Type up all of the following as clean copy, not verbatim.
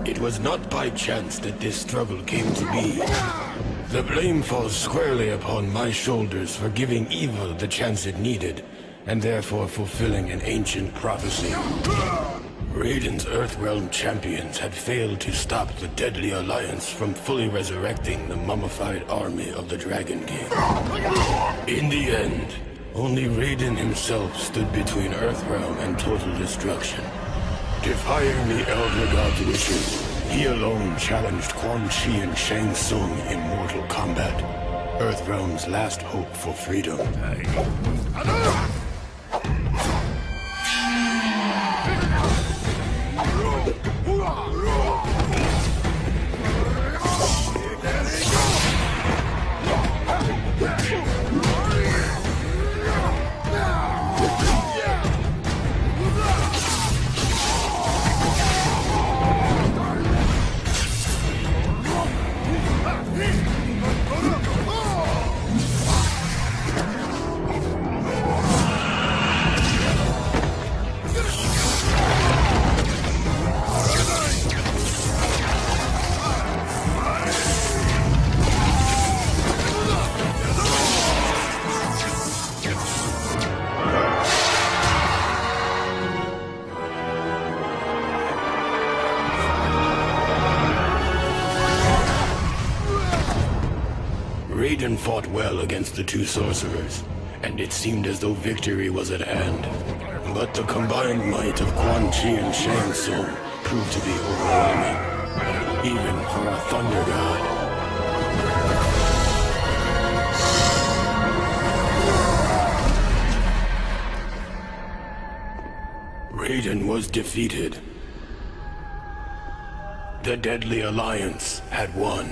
It was not by chance that this struggle came to be. The blame falls squarely upon my shoulders for giving evil the chance it needed, and therefore fulfilling an ancient prophecy. Raiden's Earthrealm champions had failed to stop the Deadly Alliance from fully resurrecting the mummified army of the Dragon King. In the end, only Raiden himself stood between Earthrealm and total destruction. Defying the Elder God's wishes, he alone challenged Quan Chi and Shang Tsung in mortal combat, Earthrealm's last hope for freedom. Raiden fought well against the two sorcerers, and it seemed as though victory was at hand. But the combined might of Quan Chi and Shang Tsung proved to be overwhelming, even for a Thunder God. Raiden was defeated. The Deadly Alliance had won.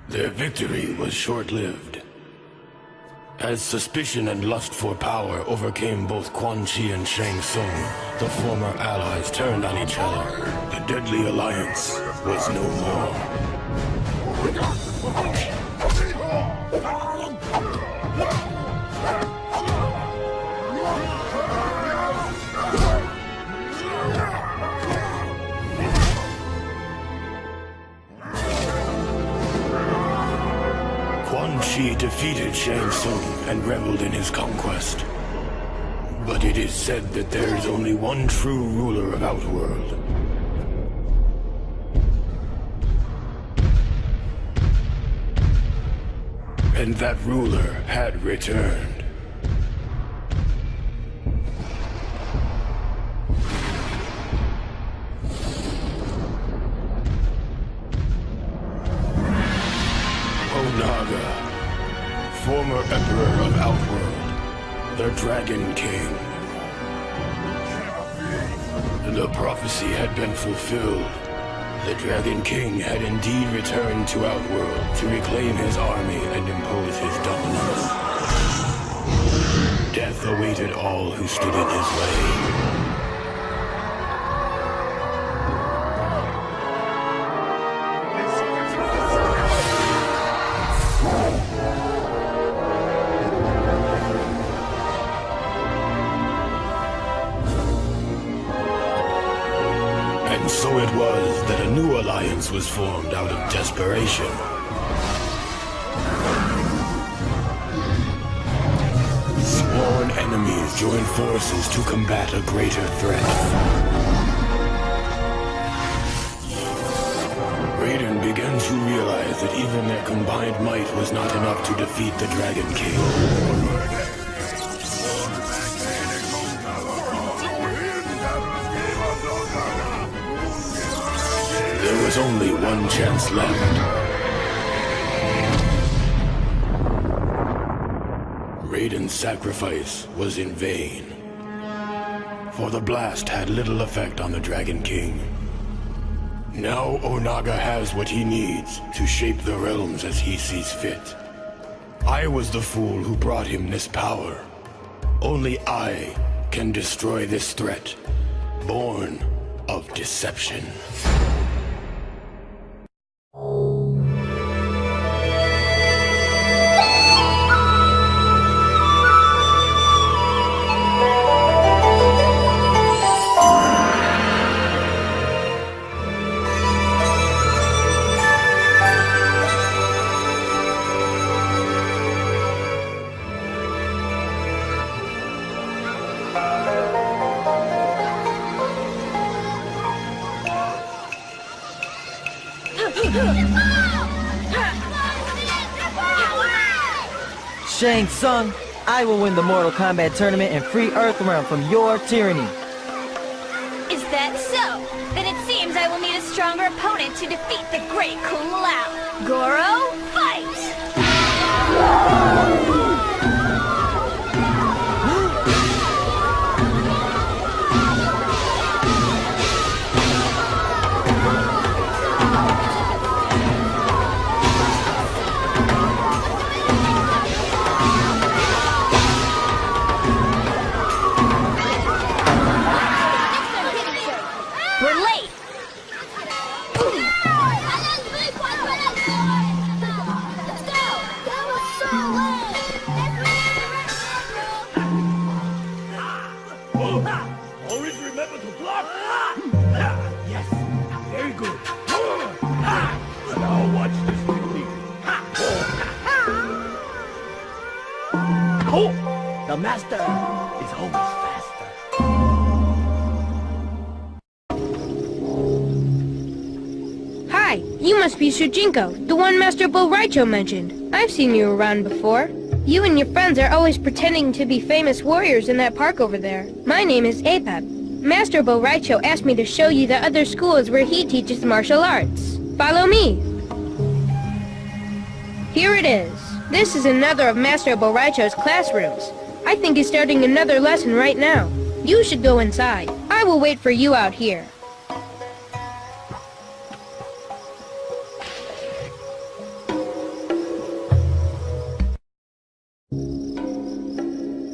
Their victory was short-lived. As suspicion and lust for power overcame both Quan Chi and Shang Tsung, the former allies turned on each other. The Deadly Alliance was no more. Quan Chi defeated Shang Tsung and reveled in his conquest. But it is said that there is only one true ruler of Outworld. And that ruler had returned. Onaga, former Emperor of Outworld, the Dragon King. The prophecy had been fulfilled. The Dragon King had indeed returned to Outworld to reclaim his army and impose his dominance. Death awaited all who stood in his way. And so it was that a new alliance was formed out of desperation. Sworn enemies joined forces to combat a greater threat. Raiden began to realize that even their combined might was not enough to defeat the Dragon King. There was only one chance left. Raiden's sacrifice was in vain, for the blast had little effect on the Dragon King. Now Onaga has what he needs to shape the realms as he sees fit. I was the fool who brought him this power. Only I can destroy this threat, born of deception. Shang Tsung, I will win the Mortal Kombat tournament and free Earthrealm from your tyranny. Is that so? Then it seems I will need a stronger opponent to defeat the great Kung Lao. Goro, fight! We're late! Always remember to block! Yes, very good. Now watch this technique. Oh! The master is always faster. Hi, you must be Shujinko, the one Master Bo Raicho mentioned. I've seen you around before. You and your friends are always pretending to be famous warriors in that park over there. My name is Apep. Master Bo Raicho asked me to show you the other schools where he teaches martial arts. Follow me. Here it is. This is another of Master Bo Raicho's classrooms. I think he's starting another lesson right now. You should go inside. I will wait for you out here.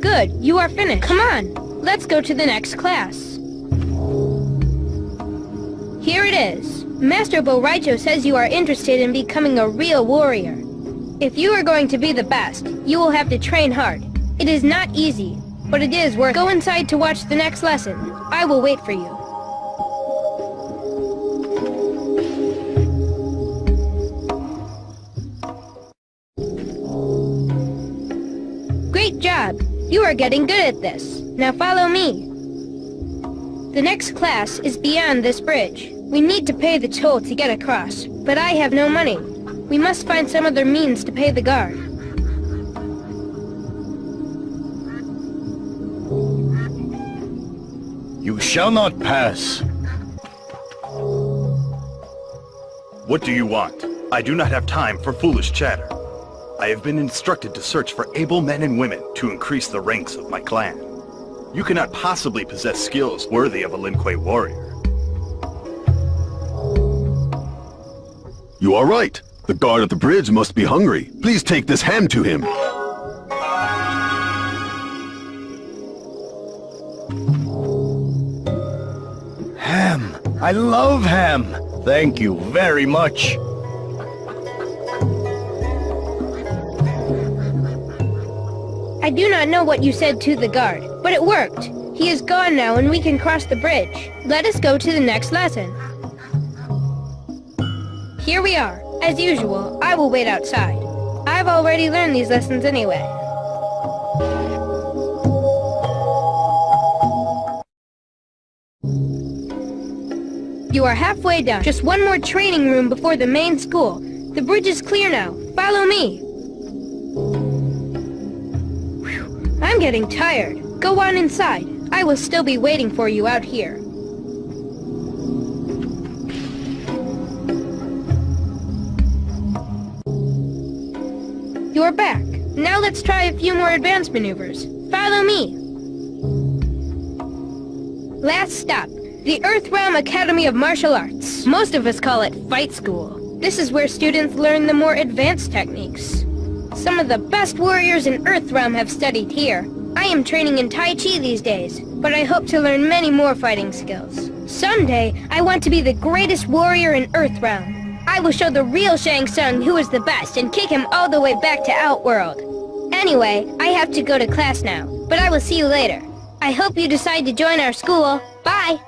Good, you are finished. Come on, let's go to the next class. Here it is. Master Bo Raicho says you are interested in becoming a real warrior. If you are going to be the best, you will have to train hard. It is not easy, but it is worth it. Go inside to watch the next lesson. I will wait for you. Great job! You are getting good at this. Now follow me. The next class is beyond this bridge. We need to pay the toll to get across, but I have no money. We must find some other means to pay the guard. You shall not pass. What do you want? I do not have time for foolish chatter. I have been instructed to search for able men and women to increase the ranks of my clan. You cannot possibly possess skills worthy of a Lin Kuei warrior. You are right. The guard at the bridge must be hungry. Please take this ham to him. Ham! I love ham! Thank you very much. I do not know what you said to the guard, but it worked. He is gone now and we can cross the bridge. Let us go to the next lesson. Here we are. As usual, I will wait outside. I've already learned these lessons anyway. You are halfway down. Just one more training room before the main school. The bridge is clear now. Follow me. Whew. I'm getting tired. Go on inside. I will still be waiting for you out here. You're back. Now let's try a few more advanced maneuvers. Follow me. Last stop, the Earthrealm Academy of Martial Arts. Most of us call it Fight School. This is where students learn the more advanced techniques. Some of the best warriors in Earthrealm have studied here. I am training in Tai Chi these days, but I hope to learn many more fighting skills. Someday, I want to be the greatest warrior in Earthrealm. I will show the real Shang Tsung who is the best and kick him all the way back to Outworld. Anyway, I have to go to class now, but I will see you later. I hope you decide to join our school. Bye!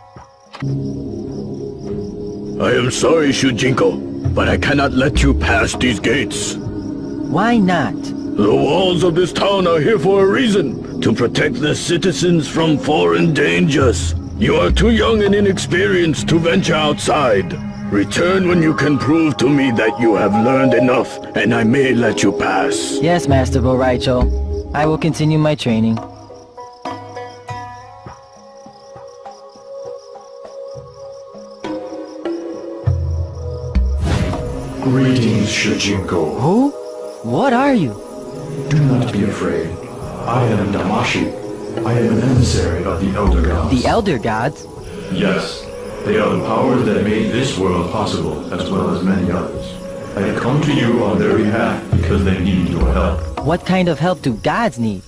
I am sorry, Shujinko, but I cannot let you pass these gates. Why not? The walls of this town are here for a reason, to protect the citizens from foreign dangers. You are too young and inexperienced to venture outside. Return when you can prove to me that you have learned enough, and I may let you pass. Yes, Master Boraicho. I will continue my training. Greetings, Shujinko. Who? What are you? Do not be afraid. I am Damashi. I am an emissary of the Elder Gods. The Elder Gods? Yes. They are the powers that made this world possible, as well as many others. I have come to you on their behalf because they need your help. What kind of help do gods need?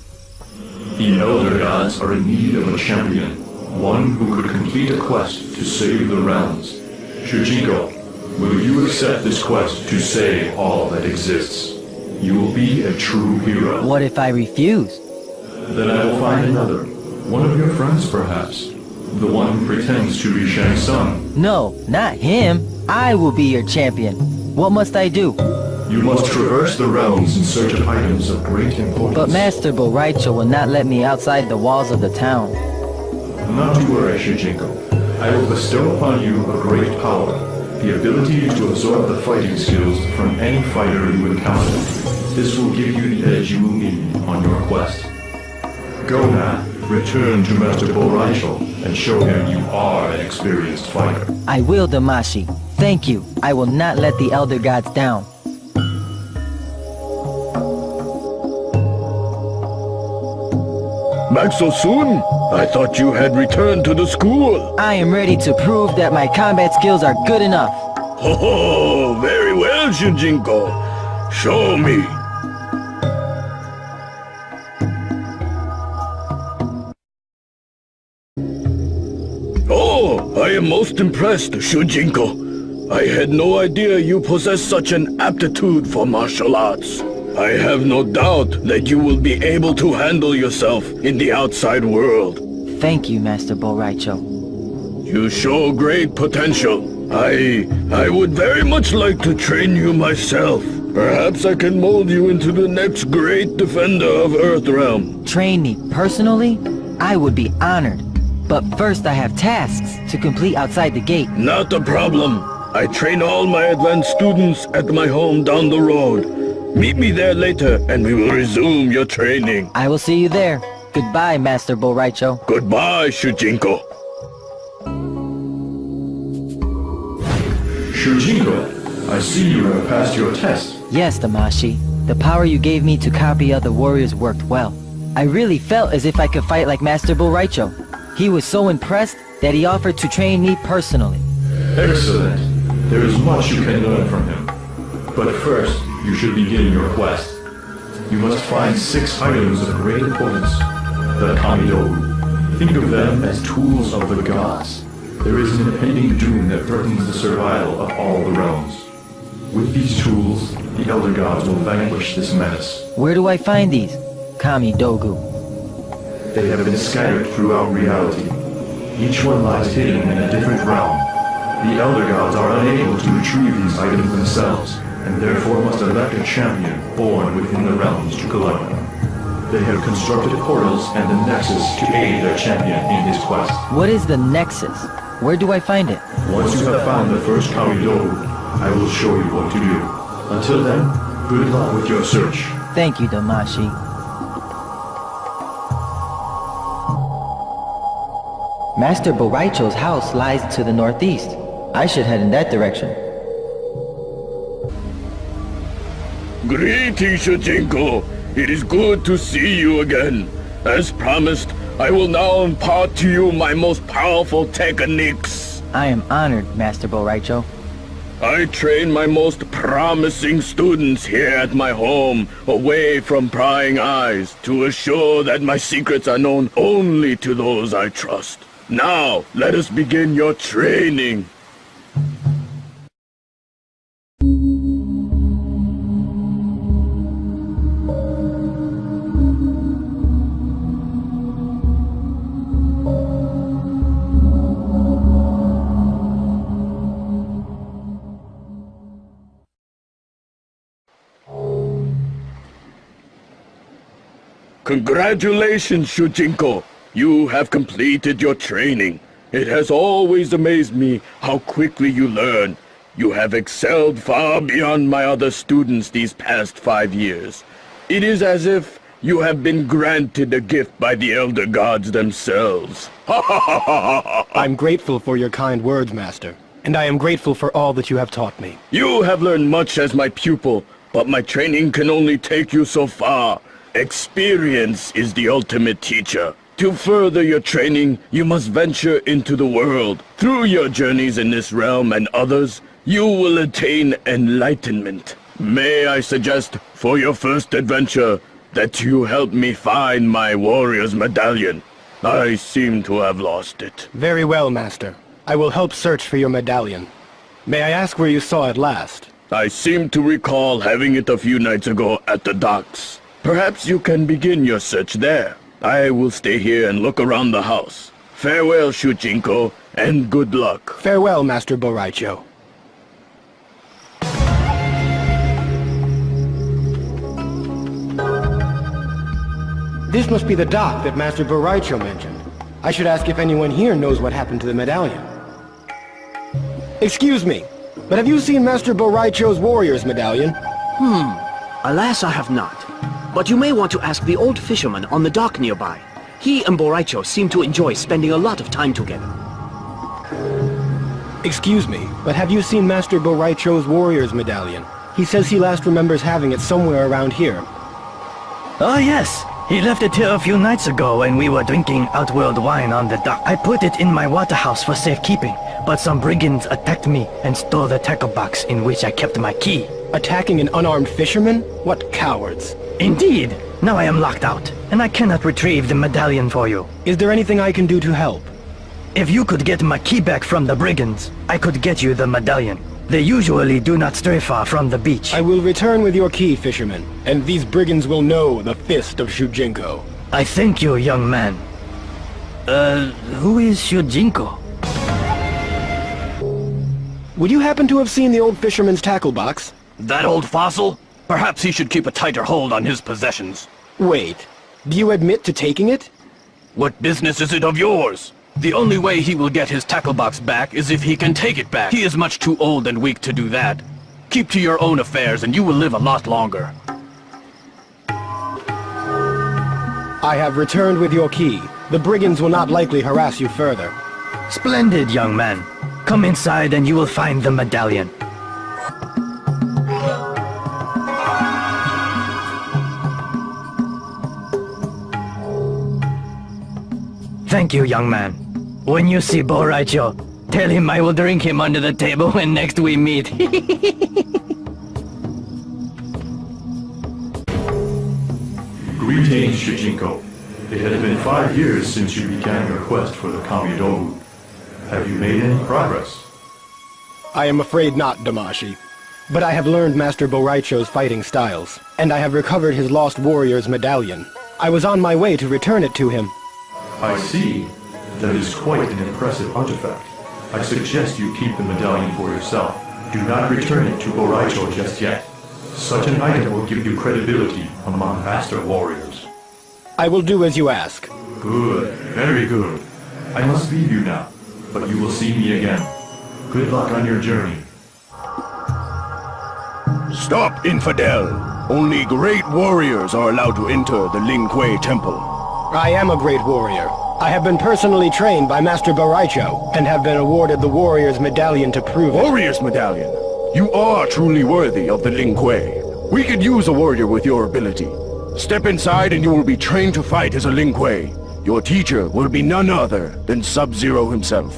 The Elder Gods are in need of a champion, one who could complete a quest to save the realms. Shujinko, will you accept this quest to save all that exists? You will be a true hero. What if I refuse? Then I will find another. One of your friends, perhaps. The one who pretends to be Shang Tsung. No, not him. I will be your champion. What must I do? You must traverse the realms in search of items of great importance. But Master Boraicho will not let me outside the walls of the town. Not to worry, Shujinko. I will bestow upon you a great power. The ability to absorb the fighting skills from any fighter you encounter. This will give you the edge you will need on your quest. Go now, return to Master Boraicho, and show him you are an experienced fighter. I will, Damashi. Thank you. I will not let the Elder Gods down. Back so soon? I thought you had returned to the school. I am ready to prove that my combat skills are good enough. Oh, very well, Shujinko. Show me. Oh, I am most impressed, Shujinko. I had no idea you possess such an aptitude for martial arts. I have no doubt that you will be able to handle yourself in the outside world. Thank you, Master Boraicho. You show great potential. I would very much like to train you myself. Perhaps I can mold you into the next great defender of Earthrealm. Train me personally? I would be honored. But first I have tasks to complete outside the gate. Not a problem. I train all my advanced students at my home down the road. Meet me there later and we will resume your training. I will see you there. Goodbye, Master Boraicho. Goodbye, Shujinko. Shujinko, I see you have passed your test. Yes, Damashi. The power you gave me to copy other warriors worked well. I really felt as if I could fight like Master Boraicho. He was so impressed that he offered to train me personally. Excellent. There is much you can learn from him. But first, you should begin your quest. You must find 6 items of great importance. The Kamidogu. Think of them as tools of the gods. There is an impending doom that threatens the survival of all the realms. With these tools, the Elder Gods will vanquish this menace. Where do I find these? Kami Dogu. They have been scattered throughout reality. Each one lies hidden in a different realm. The Elder Gods are unable to retrieve these items themselves, and therefore must elect a champion born within the realms to collect them. They have constructed portals and the Nexus to aid their champion in his quest. What is the Nexus? Where do I find it? Once you have found the first Kamidogu, I will show you what to do. Until then, good luck with your search. Thank you, Damashi. Master Boraicho's house lies to the northeast. I should head in that direction. Greetings, Shujinko. It is good to see you again. As promised, I will now impart to you my most powerful techniques. I am honored, Master Boraicho. I train my most promising students here at my home, away from prying eyes, to assure that my secrets are known only to those I trust. Now, let us begin your training. Congratulations, Shujinko! You have completed your training. It has always amazed me how quickly you learn. You have excelled far beyond my other students these past 5 years. It is as if you have been granted a gift by the Elder Gods themselves. I'm grateful for your kind words, Master. And I am grateful for all that you have taught me. You have learned much as my pupil, but my training can only take you so far. Experience is the ultimate teacher. To further your training, you must venture into the world. Through your journeys in this realm and others, you will attain enlightenment. May I suggest, for your first adventure, that you help me find my warrior's medallion. I seem to have lost it. Very well, Master. I will help search for your medallion. May I ask where you saw it last? I seem to recall having it a few nights ago at the docks. Perhaps you can begin your search there. I will stay here and look around the house. Farewell, Shujinko, and good luck. Farewell, Master Boraicho. This must be the dock that Master Boraicho mentioned. I should ask if anyone here knows what happened to the medallion. Excuse me, but have you seen Master Boraicho's warrior's medallion? Alas, I have not. But you may want to ask the old fisherman on the dock nearby. He and Boraicho seem to enjoy spending a lot of time together. Excuse me, but have you seen Master Boraicho's warrior's medallion? He says he last remembers having it somewhere around here. Oh yes, he left it here a few nights ago when we were drinking Outworld wine on the dock. I put it in my waterhouse for safekeeping, but some brigands attacked me and stole the tackle box in which I kept my key. Attacking an unarmed fisherman? What cowards! Indeed! Now I am locked out, and I cannot retrieve the medallion for you. Is there anything I can do to help? If you could get my key back from the brigands, I could get you the medallion. They usually do not stray far from the beach. I will return with your key, fisherman, and these brigands will know the fist of Shujinko. I thank you, young man. Who is Shujinko? Would you happen to have seen the old fisherman's tackle box? That old fossil? Perhaps he should keep a tighter hold on his possessions. Wait, do you admit to taking it? What business is it of yours? The only way he will get his tackle box back is if he can take it back. He is much too old and weak to do that. Keep to your own affairs and you will live a lot longer. I have returned with your key. The brigands will not likely harass you further. Splendid, young man. Come inside and you will find the medallion. Thank you, young man. When you see Boraicho, tell him I will drink him under the table when next we meet. Greetings, Shujinko. It has been 5 years since you began your quest for the Kamidogu. Have you made any progress? I am afraid not, Damashi. But I have learned Master Boraicho's fighting styles, and I have recovered his lost warrior's medallion. I was on my way to return it to him. I see. That is quite an impressive artifact. I suggest you keep the medallion for yourself. Do not return it to Boraicho just yet. Such an item will give you credibility among master warriors. I will do as you ask. Good. Very good. I must leave you now, but you will see me again. Good luck on your journey. Stop, infidel! Only great warriors are allowed to enter the Lingque Temple. I am a great warrior. I have been personally trained by Master Boraicho, and have been awarded the warrior's medallion to prove it. Warrior's medallion? You are truly worthy of the Lingque. We could use a warrior with your ability. Step inside and you will be trained to fight as a Lingque. Your teacher will be none other than Sub-Zero himself.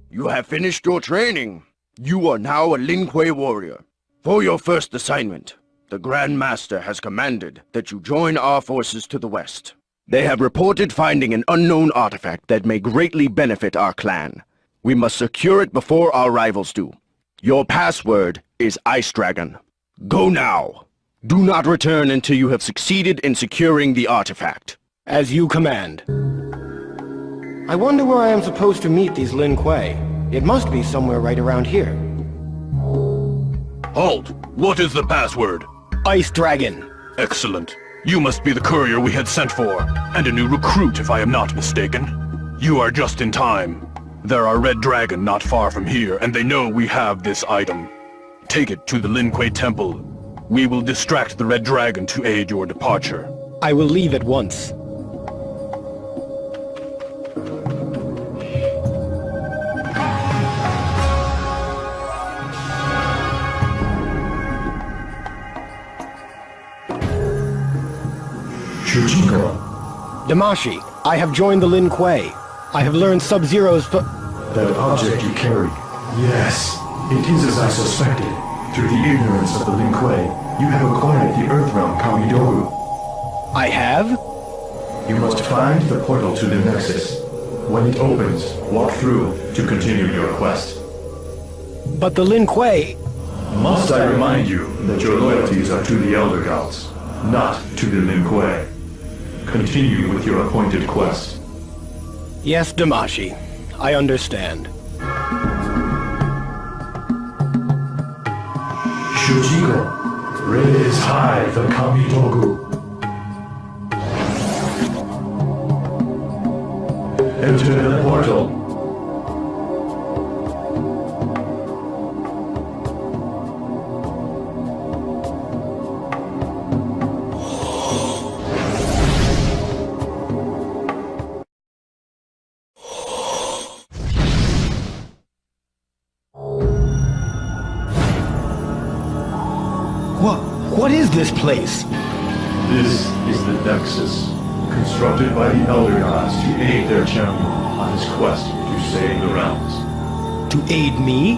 You have finished your training. You are now a Lingque warrior. For your first assignment, The Grand Master has commanded that you join our forces to the west. They have reported finding an unknown artifact that may greatly benefit our clan. We must secure it before our rivals do. Your password is Ice Dragon. Go now. Do not return until you have succeeded in securing the artifact. As you command. I wonder where I am supposed to meet these Lin Kuei. It must be somewhere right around here. Halt! What is the password? Ice Dragon. Excellent. You must be the courier we had sent for, and a new recruit if I am not mistaken. You are just in time. There are Red Dragon not far from here, and they know we have this item. Take it to the Lin Kuei Temple. We will distract the Red Dragon to aid your departure. I will leave at once. Damashi, I have joined the Lin Kuei. I have learned Sub-Zero's That object you carry. Yes, it is as I suspected. Through the ignorance of the Lin Kuei, you have acquired the Earthrealm Kamidogu. I have? You must find the portal to the Nexus. When it opens, walk through to continue your quest. But the Lin Kuei... Must I remind you that your loyalties are to the Elder Gods, not to the Lin Kuei. Continue with your appointed quest. Yes, Damashi. I understand. Shujiko, raise high the Kamidogu. Enter the portal. What is this place? This is the Nexus, constructed by the Elder Gods to aid their champion on his quest to save the realms. To aid me?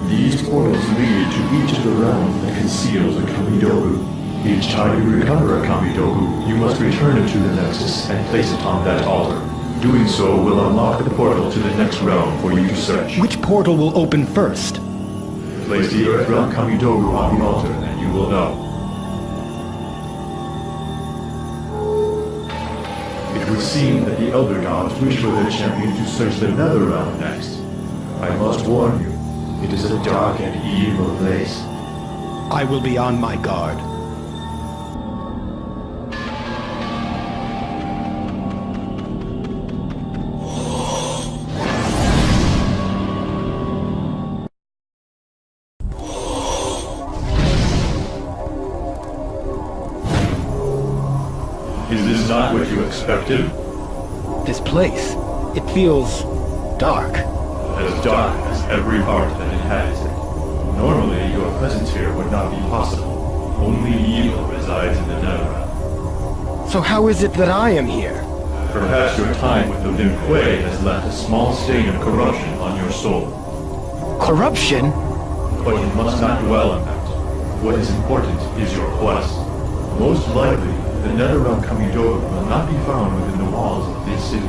These portals lead to each of the realms that conceals a Kamidogu. Each time you recover a Kamidogu, you must return it to the Nexus and place it on that altar. Doing so will unlock the portal to the next realm for you to search. Which portal will open first? Place the Earthrealm Kamidogu on the altar and you will know. It would seem that the Elder Gods wish for their champion to search the Netherrealm next. I must warn you, it is a dark and evil place. I will be on my guard. Is this not what you expected? This place, it feels dark. As dark as every heart that inhabits it. Normally, your presence here would not be possible. Only evil resides in the Netherrealm. So how is it that I am here? Perhaps your time with the Lin Kuei has left a small stain of corruption on your soul. Corruption? But you must not dwell on that. What is important is your quest. Most likely, the Netherrealm Kamidogu will not be found within the walls of this city.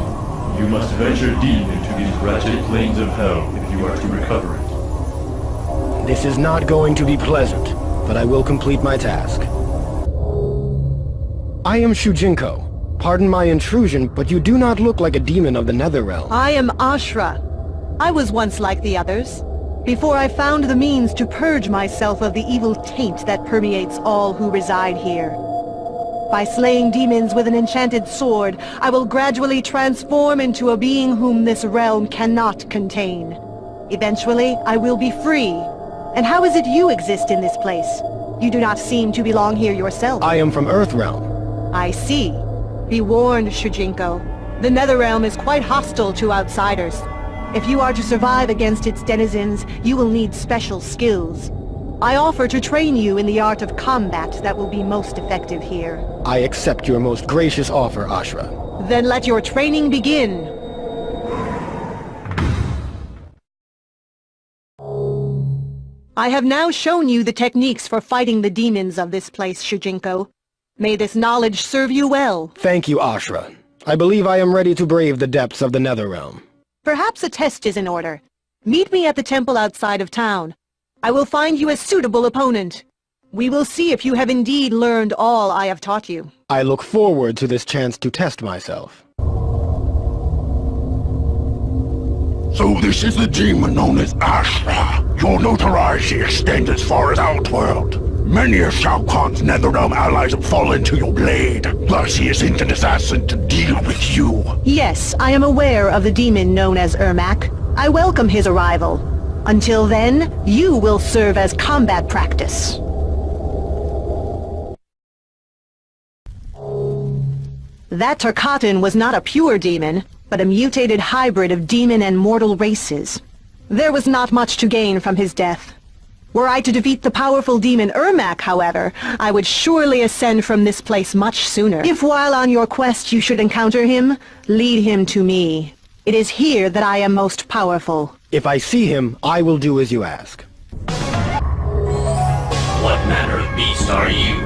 You must venture deep into these wretched plains of hell if you are to recover it. This is not going to be pleasant, but I will complete my task. I am Shujinko. Pardon my intrusion, but you do not look like a demon of the Netherrealm. I am Ashra. I was once like the others, before I found the means to purge myself of the evil taint that permeates all who reside here. By slaying demons with an enchanted sword, I will gradually transform into a being whom this realm cannot contain. Eventually, I will be free. And how is it you exist in this place? You do not seem to belong here yourself. I am from Earthrealm. I see. Be warned, Shujinko. The Netherrealm is quite hostile to outsiders. If you are to survive against its denizens, you will need special skills. I offer to train you in the art of combat that will be most effective here. I accept your most gracious offer, Ashra. Then let your training begin. I have now shown you the techniques for fighting the demons of this place, Shujinko. May this knowledge serve you well. Thank you, Ashra. I believe I am ready to brave the depths of the Netherrealm. Perhaps a test is in order. Meet me at the temple outside of town. I will find you a suitable opponent. We will see if you have indeed learned all I have taught you. I look forward to this chance to test myself. So this is the demon known as Ashra. Your notoriety extends as far as Outworld. Many of Shao Kahn's Netherrealm allies have fallen to your blade. Thus he has sent an assassin to deal with you. Yes, I am aware of the demon known as Ermac. I welcome his arrival. Until then, you will serve as combat practice. That Tarkatan was not a pure demon, but a mutated hybrid of demon and mortal races. There was not much to gain from his death. Were I to defeat the powerful demon Ermac, however, I would surely ascend from this place much sooner. If while on your quest you should encounter him, lead him to me. It is here that I am most powerful. If I see him, I will do as you ask. What manner of beast are you?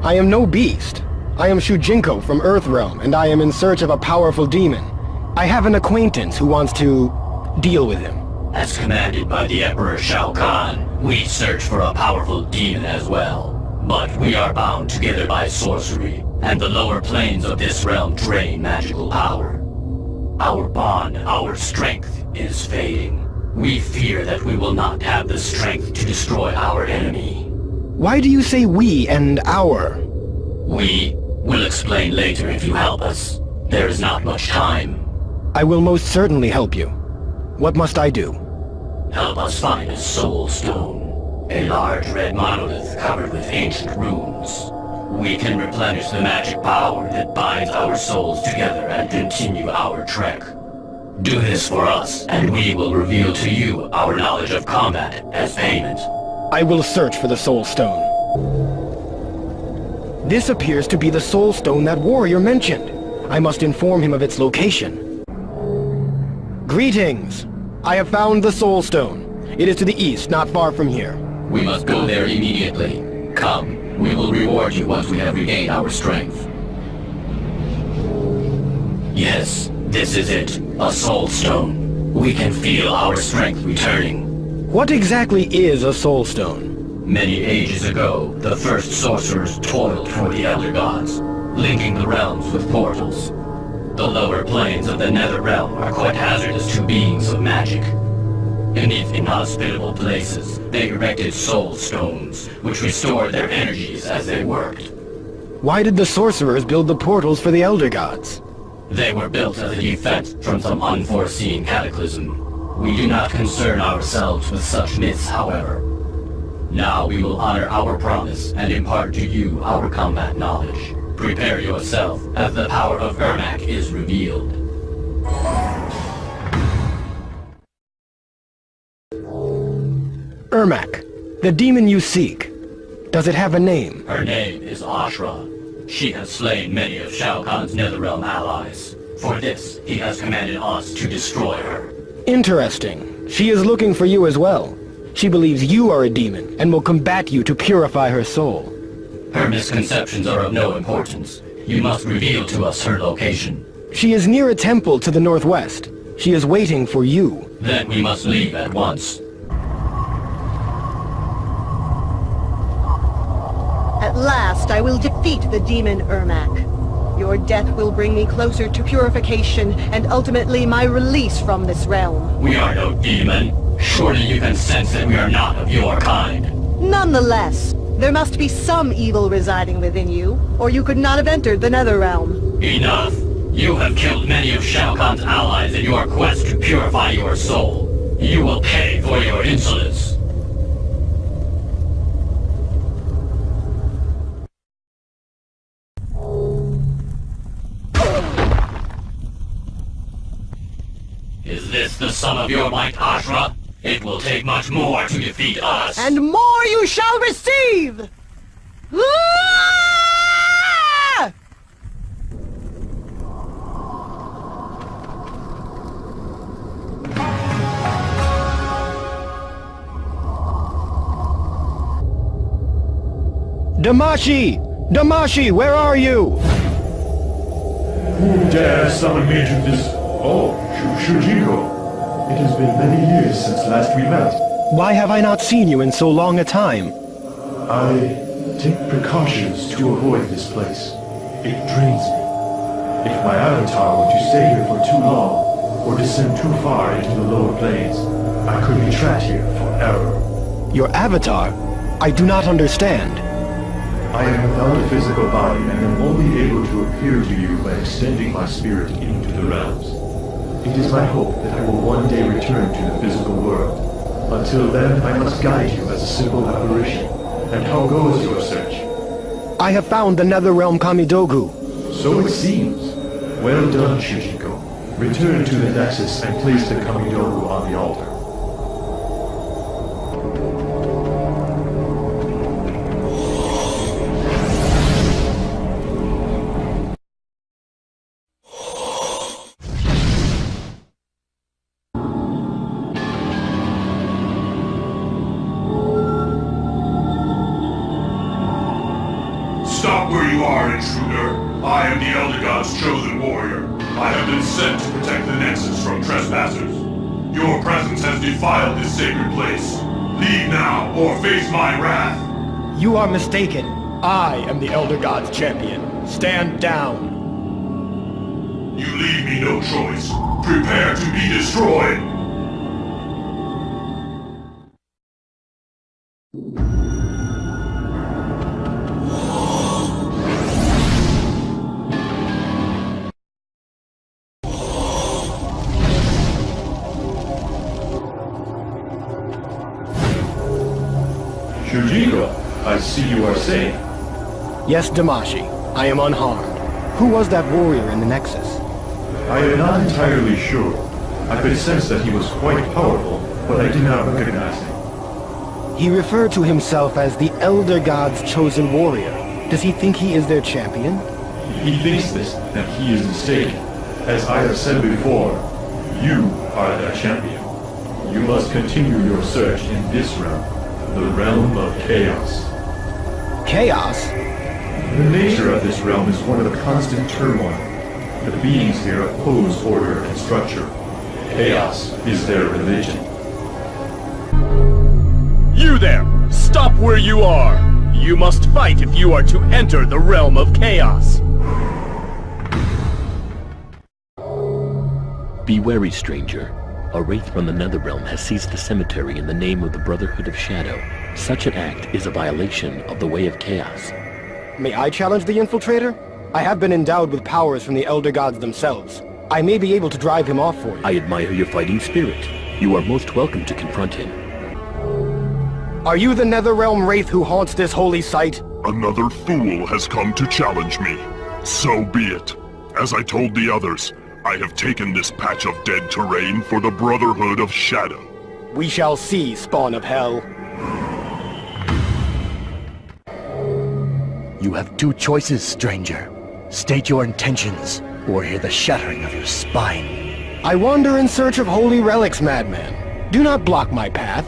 I am no beast. I am Shujinko from Earthrealm, and I am in search of a powerful demon. I have an acquaintance who wants to deal with him. As commanded by the Emperor Shao Kahn, we search for a powerful demon as well. But we are bound together by sorcery, and the lower planes of this realm drain magical power. Our bond, our strength, is fading. We fear that we will not have the strength to destroy our enemy. Why do you say we and our? We will explain later if you help us. There is not much time. I will most certainly help you. What must I do? Help us find a soul stone. A large red monolith covered with ancient runes. We can replenish the magic power that binds our souls together and continue our trek. Do this for us, and we will reveal to you our knowledge of combat as payment. I will search for the soul stone. This appears to be the soul stone that warrior mentioned. I must inform him of its location. Greetings! I have found the soul stone. It is to the east, not far from here. We must go there immediately. Come, we will reward you once we have regained our strength. Yes, this is it. A soul stone. We can feel our strength returning. What exactly is a soul stone? Many ages ago, the first sorcerers toiled for the Elder Gods, linking the realms with portals. The lower planes of the Netherrealm are quite hazardous to beings of magic. Beneath inhospitable places, they erected soul stones, which restored their energies as they worked. Why did the sorcerers build the portals for the Elder Gods? They were built as a defense from some unforeseen cataclysm. We do not concern ourselves with such myths, however. Now we will honor our promise and impart to you our combat knowledge. Prepare yourself, as the power of Ermac is revealed. Ermac, the demon you seek. Does it have a name? Her name is Ashra. She has slain many of Shao Kahn's Netherrealm allies. For this, he has commanded us to destroy her. Interesting. She is looking for you as well. She believes you are a demon, and will combat you to purify her soul. Her misconceptions are of no importance. You must reveal to us her location. She is near a temple to the northwest. She is waiting for you. Then we must leave at once. At last, I will defeat the demon Ermac. Your death will bring me closer to purification and ultimately my release from this realm. We are no demon. Surely you can sense that we are not of your kind. Nonetheless, there must be some evil residing within you, or you could not have entered the Netherrealm. Enough! You have killed many of Shao Kahn's allies in your quest to purify your soul. You will pay for your insolence. Is this the sum of your might, Ashra? It will take much more to defeat us. And more you shall receive! Ah! Damashi! Damashi, where are you? Who dares summon me to this... Oh, Shujinko. It has been many years since last we met. Why have I not seen you in so long a time? I take precautions to avoid this place. It drains me. If my avatar were to stay here for too long, or descend too far into the lower planes, I could be trapped here forever. Your avatar? I do not understand. I am without a physical body and am only able to appear to you by extending my spirit into the realms. It is my hope that I will one day return to the physical world. Until then, I must guide you as a simple apparition. And how goes your search? I have found the Netherrealm Kamidogu. So it seems. Well done, Shujinko. Return to the Nexus and place the Kamidogu on the altar. Stop where you are, intruder. I am the Elder God's chosen warrior. I have been sent to protect the Nexus from trespassers. Your presence has defiled this sacred place. Leave now, or face my wrath. You are mistaken. I am the Elder God's champion. Stand down. You leave me no choice. Prepare to be destroyed. Shujinko, I see you are safe. Yes, Damashi. I am unharmed. Who was that warrior in the Nexus? I am not entirely sure. I could sense that he was quite powerful, but I did not recognize him. He referred to himself as the Elder God's chosen warrior. Does he think he is their champion? He thinks this, and he is mistaken. As I have said before, you are their champion. You must continue your search in this realm, the realm of chaos. Chaos? The nature of this realm is one of constant turmoil. The beings here oppose order and structure. Chaos is their religion. You there! Stop where you are! You must fight if you are to enter the realm of chaos! Be wary, stranger. A wraith from the Netherrealm has seized the cemetery in the name of the Brotherhood of Shadow. Such an act is a violation of the Way of Chaos. May I challenge the infiltrator? I have been endowed with powers from the Elder Gods themselves. I may be able to drive him off for you. I admire your fighting spirit. You are most welcome to confront him. Are you the Netherrealm wraith who haunts this holy site? Another fool has come to challenge me. So be it. As I told the others, I have taken this patch of dead terrain for the Brotherhood of Shadow. We shall see, spawn of hell. You have two choices, stranger. State your intentions, or hear the shattering of your spine. I wander in search of holy relics, madman. Do not block my path.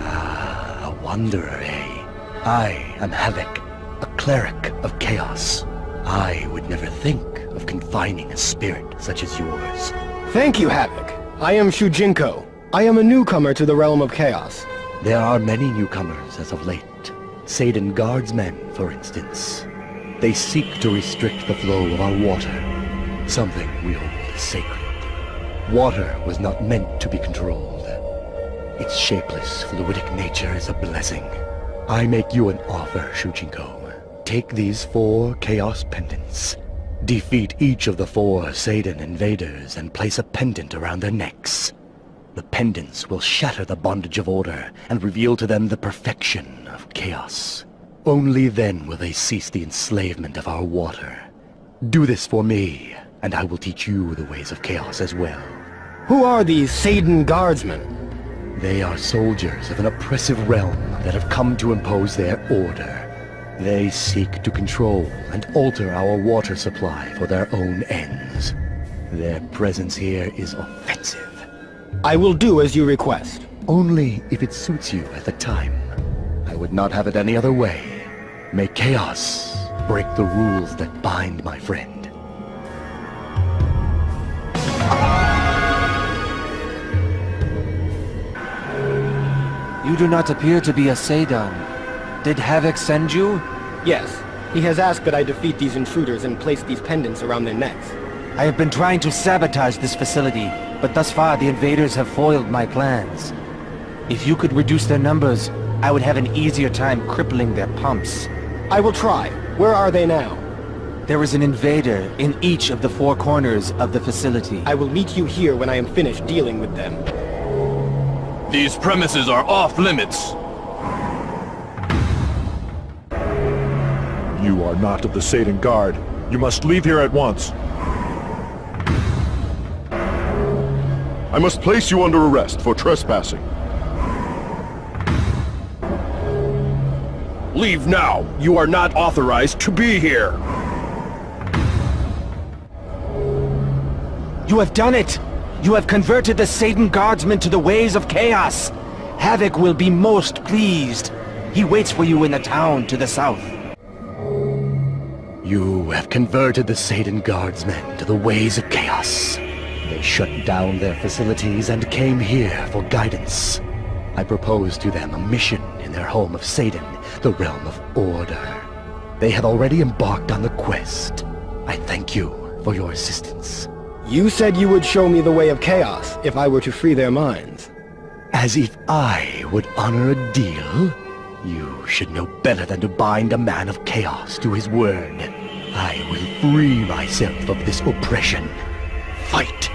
Ah, a wanderer, eh? I am Havoc, a cleric of chaos. I would never think of confining a spirit such as yours. Thank you, Havoc. I am Shujinko. I am a newcomer to the realm of chaos. There are many newcomers as of late. Satan guardsmen, for instance. They seek to restrict the flow of our water, something we hold as sacred. Water was not meant to be controlled. Its shapeless, fluidic nature is a blessing. I make you an offer, Shujinko. Take these 4 Chaos Pendants. Defeat each of the 4 Satan invaders and place a pendant around their necks. The pendants will shatter the bondage of order and reveal to them the perfection of chaos. Only then will they cease the enslavement of our water. Do this for me, and I will teach you the ways of chaos as well. Who are these Satan guardsmen? They are soldiers of an oppressive realm that have come to impose their order. They seek to control and alter our water supply for their own ends. Their presence here is offensive. I will do as you request. Only if it suits you at the time. I would not have it any other way. May chaos break the rules that bind, my friend. You do not appear to be a Seidan. Did Havoc send you? Yes. He has asked that I defeat these intruders and place these pendants around their necks. I have been trying to sabotage this facility, but thus far the invaders have foiled my plans. If you could reduce their numbers, I would have an easier time crippling their pumps. I will try. Where are they now? There is an invader in each of the 4 corners of the facility. I will meet you here when I am finished dealing with them. These premises are off limits. You are not of the Seidan Guard. You must leave here at once. I must place you under arrest for trespassing. Leave now! You are not authorized to be here! You have done it! You have converted the Seidan Guardsmen to the ways of chaos! Havoc will be most pleased. He waits for you in the town to the south. You have converted the Seidan Guardsmen to the ways of chaos. They shut down their facilities and came here for guidance. I proposed to them a mission in their home of Seidan, the realm of order. They have already embarked on the quest. I thank you for your assistance. You said you would show me the way of chaos if I were to free their minds. As if I would honor a deal? You should know better than to bind a man of chaos to his word. I will free myself of this oppression. Fight!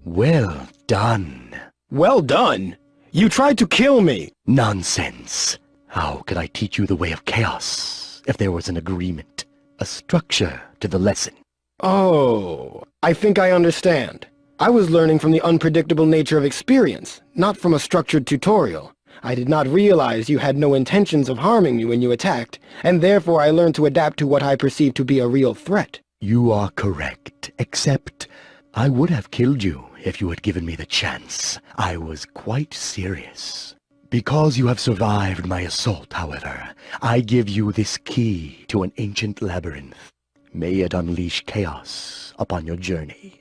Well done. Well done? You tried to kill me! Nonsense. How could I teach you the way of chaos if there was an agreement, a structure to the lesson? Oh, I think I understand. I was learning from the unpredictable nature of experience, not from a structured tutorial. I did not realize you had no intentions of harming me when you attacked, and therefore I learned to adapt to what I perceived to be a real threat. You are correct, except I would have killed you if you had given me the chance. I was quite serious. Because you have survived my assault, however, I give you this key to an ancient labyrinth. May it unleash chaos upon your journey.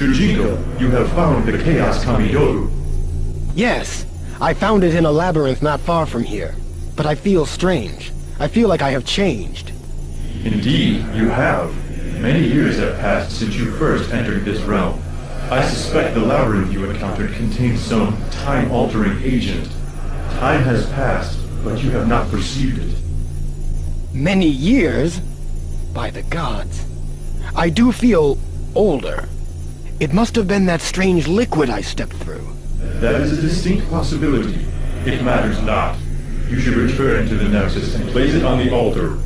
Shujinko, you have found the Chaos Kamidoru. Yes, I found it in a labyrinth not far from here. But I feel strange. I feel like I have changed. Indeed, you have. Many years have passed since you first entered this realm. I suspect the labyrinth you encountered contains some time-altering agent. Time has passed, but you have not perceived it. Many years? By the gods. I do feel older. It must have been that strange liquid I stepped through. That is a distinct possibility. It matters not. You should return to the Nexus and place it on the altar.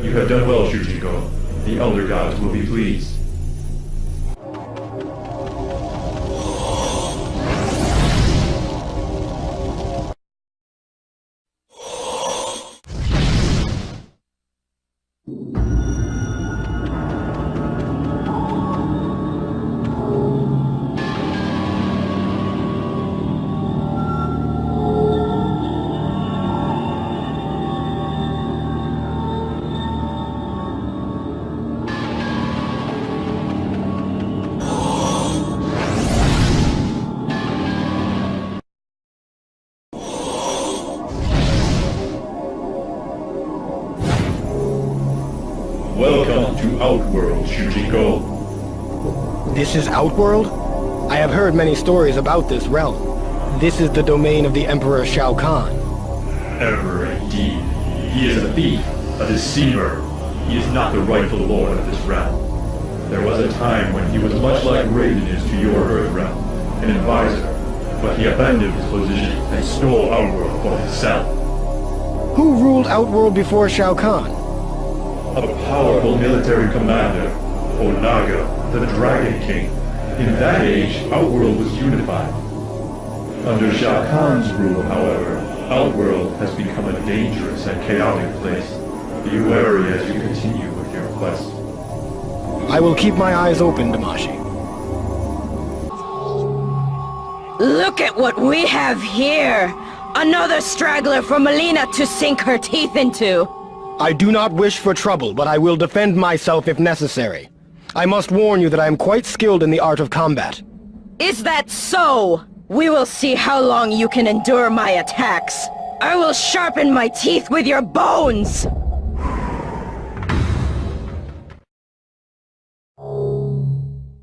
You have done well, Shujinko. The Elder Gods will be pleased. Welcome to Outworld, Shujinko. This is Outworld? I have heard many stories about this realm. This is the domain of the Emperor Shao Kahn. Emperor indeed. He is a thief, a deceiver. He is not the rightful lord of this realm. There was a time when he was much like Raiden is to your Earth realm, an advisor, but he abandoned his position and stole Outworld for himself. Who ruled Outworld before Shao Kahn? A powerful military commander, Onaga, the Dragon King. In that age, Outworld was unified. Under Shao Kahn's rule, however, Outworld has become a dangerous and chaotic place. Be wary as you continue with your quest. I will keep my eyes open, Damashi. Look at what we have here! Another straggler for Melina to sink her teeth into! I do not wish for trouble, but I will defend myself if necessary. I must warn you that I am quite skilled in the art of combat. Is that so? We will see how long you can endure my attacks. I will sharpen my teeth with your bones!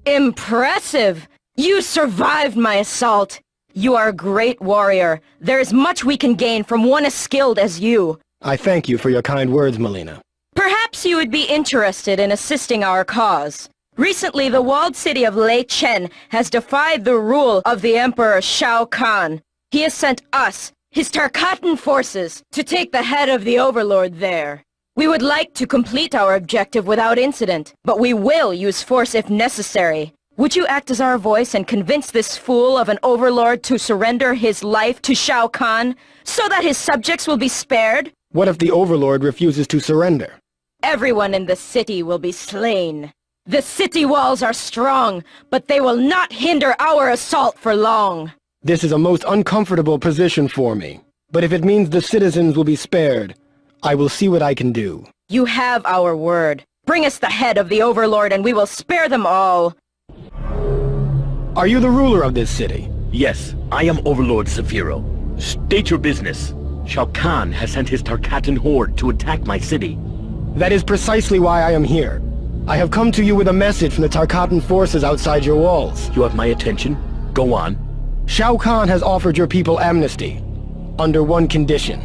Impressive! You survived my assault. You are a great warrior. There is much we can gain from one as skilled as you. I thank you for your kind words, Melina. Perhaps you would be interested in assisting our cause. Recently, the walled city of Lei Chen has defied the rule of the Emperor Shao Kahn. He has sent us, his Tarkatan forces, to take the head of the Overlord there. We would like to complete our objective without incident, but we will use force if necessary. Would you act as our voice and convince this fool of an Overlord to surrender his life to Shao Kahn, so that his subjects will be spared? What if the Overlord refuses to surrender? Everyone in the city will be slain. The city walls are strong, but they will not hinder our assault for long. This is a most uncomfortable position for me. But if it means the citizens will be spared, I will see what I can do. You have our word. Bring us the head of the Overlord and we will spare them all. Are you the ruler of this city? Yes, I am Overlord Saphiro. State your business. Shao Kahn has sent his Tarkatan horde to attack my city. That is precisely why I am here. I have come to you with a message from the Tarkatan forces outside your walls. You have my attention. Go on. Shao Kahn has offered your people amnesty. Under one condition.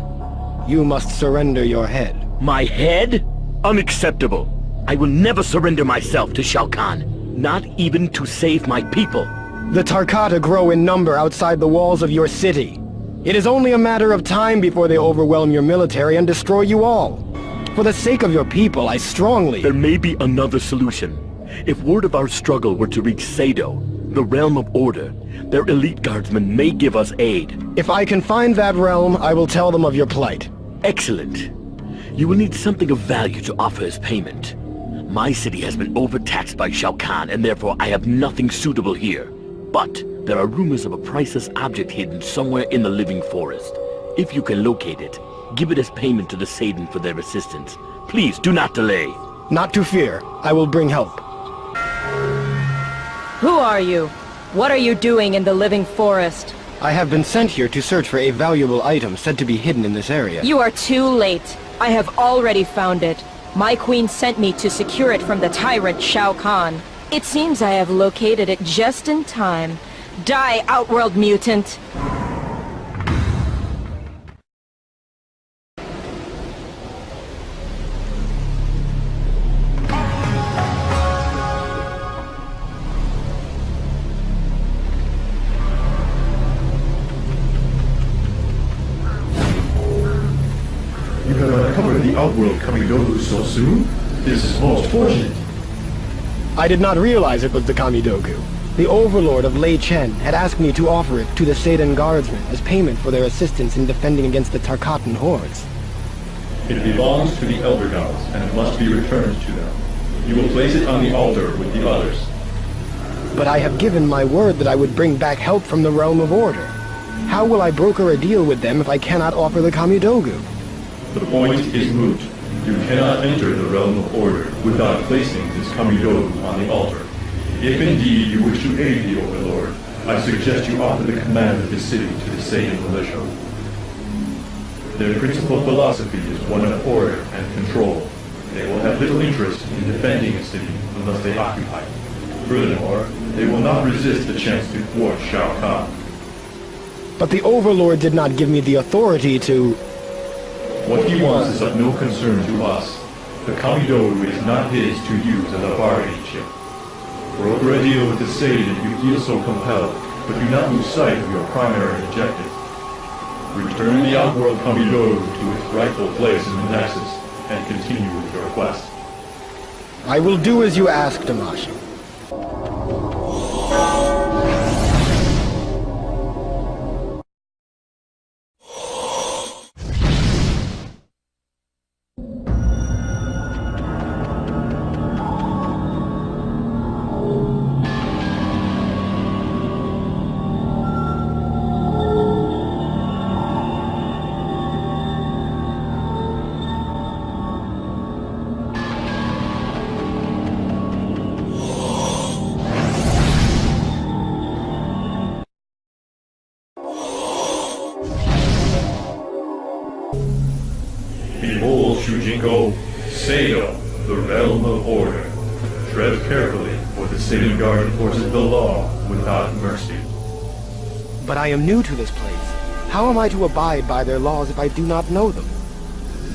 You must surrender your head. My head? Unacceptable. I will never surrender myself to Shao Kahn. Not even to save my people. The Tarkata grow in number outside the walls of your city. It is only a matter of time before they overwhelm your military and destroy you all. For the sake of your people, I strongly... There may be another solution. If word of our struggle were to reach Sado, the realm of order, their elite guardsmen may give us aid. If I can find that realm, I will tell them of your plight. Excellent. You will need something of value to offer as payment. My city has been overtaxed by Shao Kahn, and therefore I have nothing suitable here. But there are rumors of a priceless object hidden somewhere in the living forest. If you can locate it, give it as payment to the Saiyan for their assistance. Please do not delay. Not to fear. I will bring help. Who are you? What are you doing in the living forest? I have been sent here to search for a valuable item said to be hidden in this area. You are too late. I have already found it. My queen sent me to secure it from the tyrant Shao Kahn. It seems I have located it just in time. Die, Outworld mutant! You have uncovered the Outworld Kamidogu so soon? This is most fortunate. I did not realize it was the Kamidogu. The Overlord of Lei Chen had asked me to offer it to the Saiyan Guardsmen as payment for their assistance in defending against the Tarkatan hordes. It belongs to the Elder Gods, and it must be returned to them. You will place it on the altar with the others. But I have given my word that I would bring back help from the Realm of Order. How will I broker a deal with them if I cannot offer the Kamidogu? The point is moot. You cannot enter the Realm of Order without placing this Kamidogu on the altar. If indeed you wish to aid the Overlord, I suggest you offer the command of the city to the Saiyan militia. Their principal philosophy is one of order and control. They will have little interest in defending a city unless they occupy it. Furthermore, they will not resist the chance to thwart Shao Kahn. But the Overlord did not give me the authority to... What he wants is of no concern to us. The Kamido is not his to use as a bargaining chip. Broker a deal with the Sage if you feel so compelled, but do not lose sight of your primary objective. Return the Outworld Kamido to its rightful place in the Nexus, and continue with your quest. I will do as you ask, Damashi. Behold, Shujinko, Seido, the realm of order. Tread carefully, for the Satan Guard enforces the law without mercy. But I am new to this place. How am I to abide by their laws if I do not know them?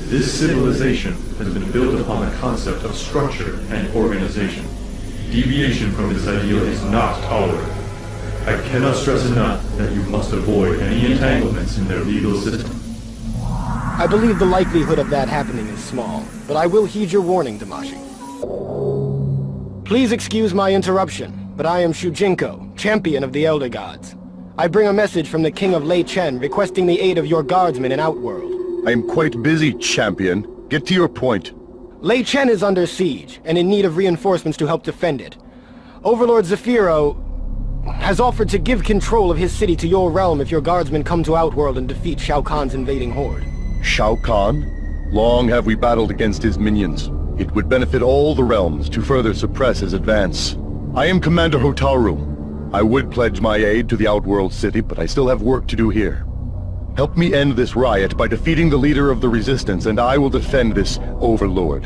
This civilization has been built upon the concept of structure and organization. Deviation from this ideal is not tolerated. I cannot stress enough that you must avoid any entanglements in their legal system. I believe the likelihood of that happening is small, but I will heed your warning, Damashi. Please excuse my interruption, but I am Shujinko, champion of the Elder Gods. I bring a message from the King of Lei Chen requesting the aid of your guardsmen in Outworld. I am quite busy, champion. Get to your point. Lei Chen is under siege, and in need of reinforcements to help defend it. Overlord Zafiro has offered to give control of his city to your realm if your guardsmen come to Outworld and defeat Shao Kahn's invading horde. Shao Kahn? Long have we battled against his minions. It would benefit all the realms to further suppress his advance. I am Commander Hotaru. I would pledge my aid to the Outworld City, but I still have work to do here. Help me end this riot by defeating the leader of the Resistance, and I will defend this Overlord.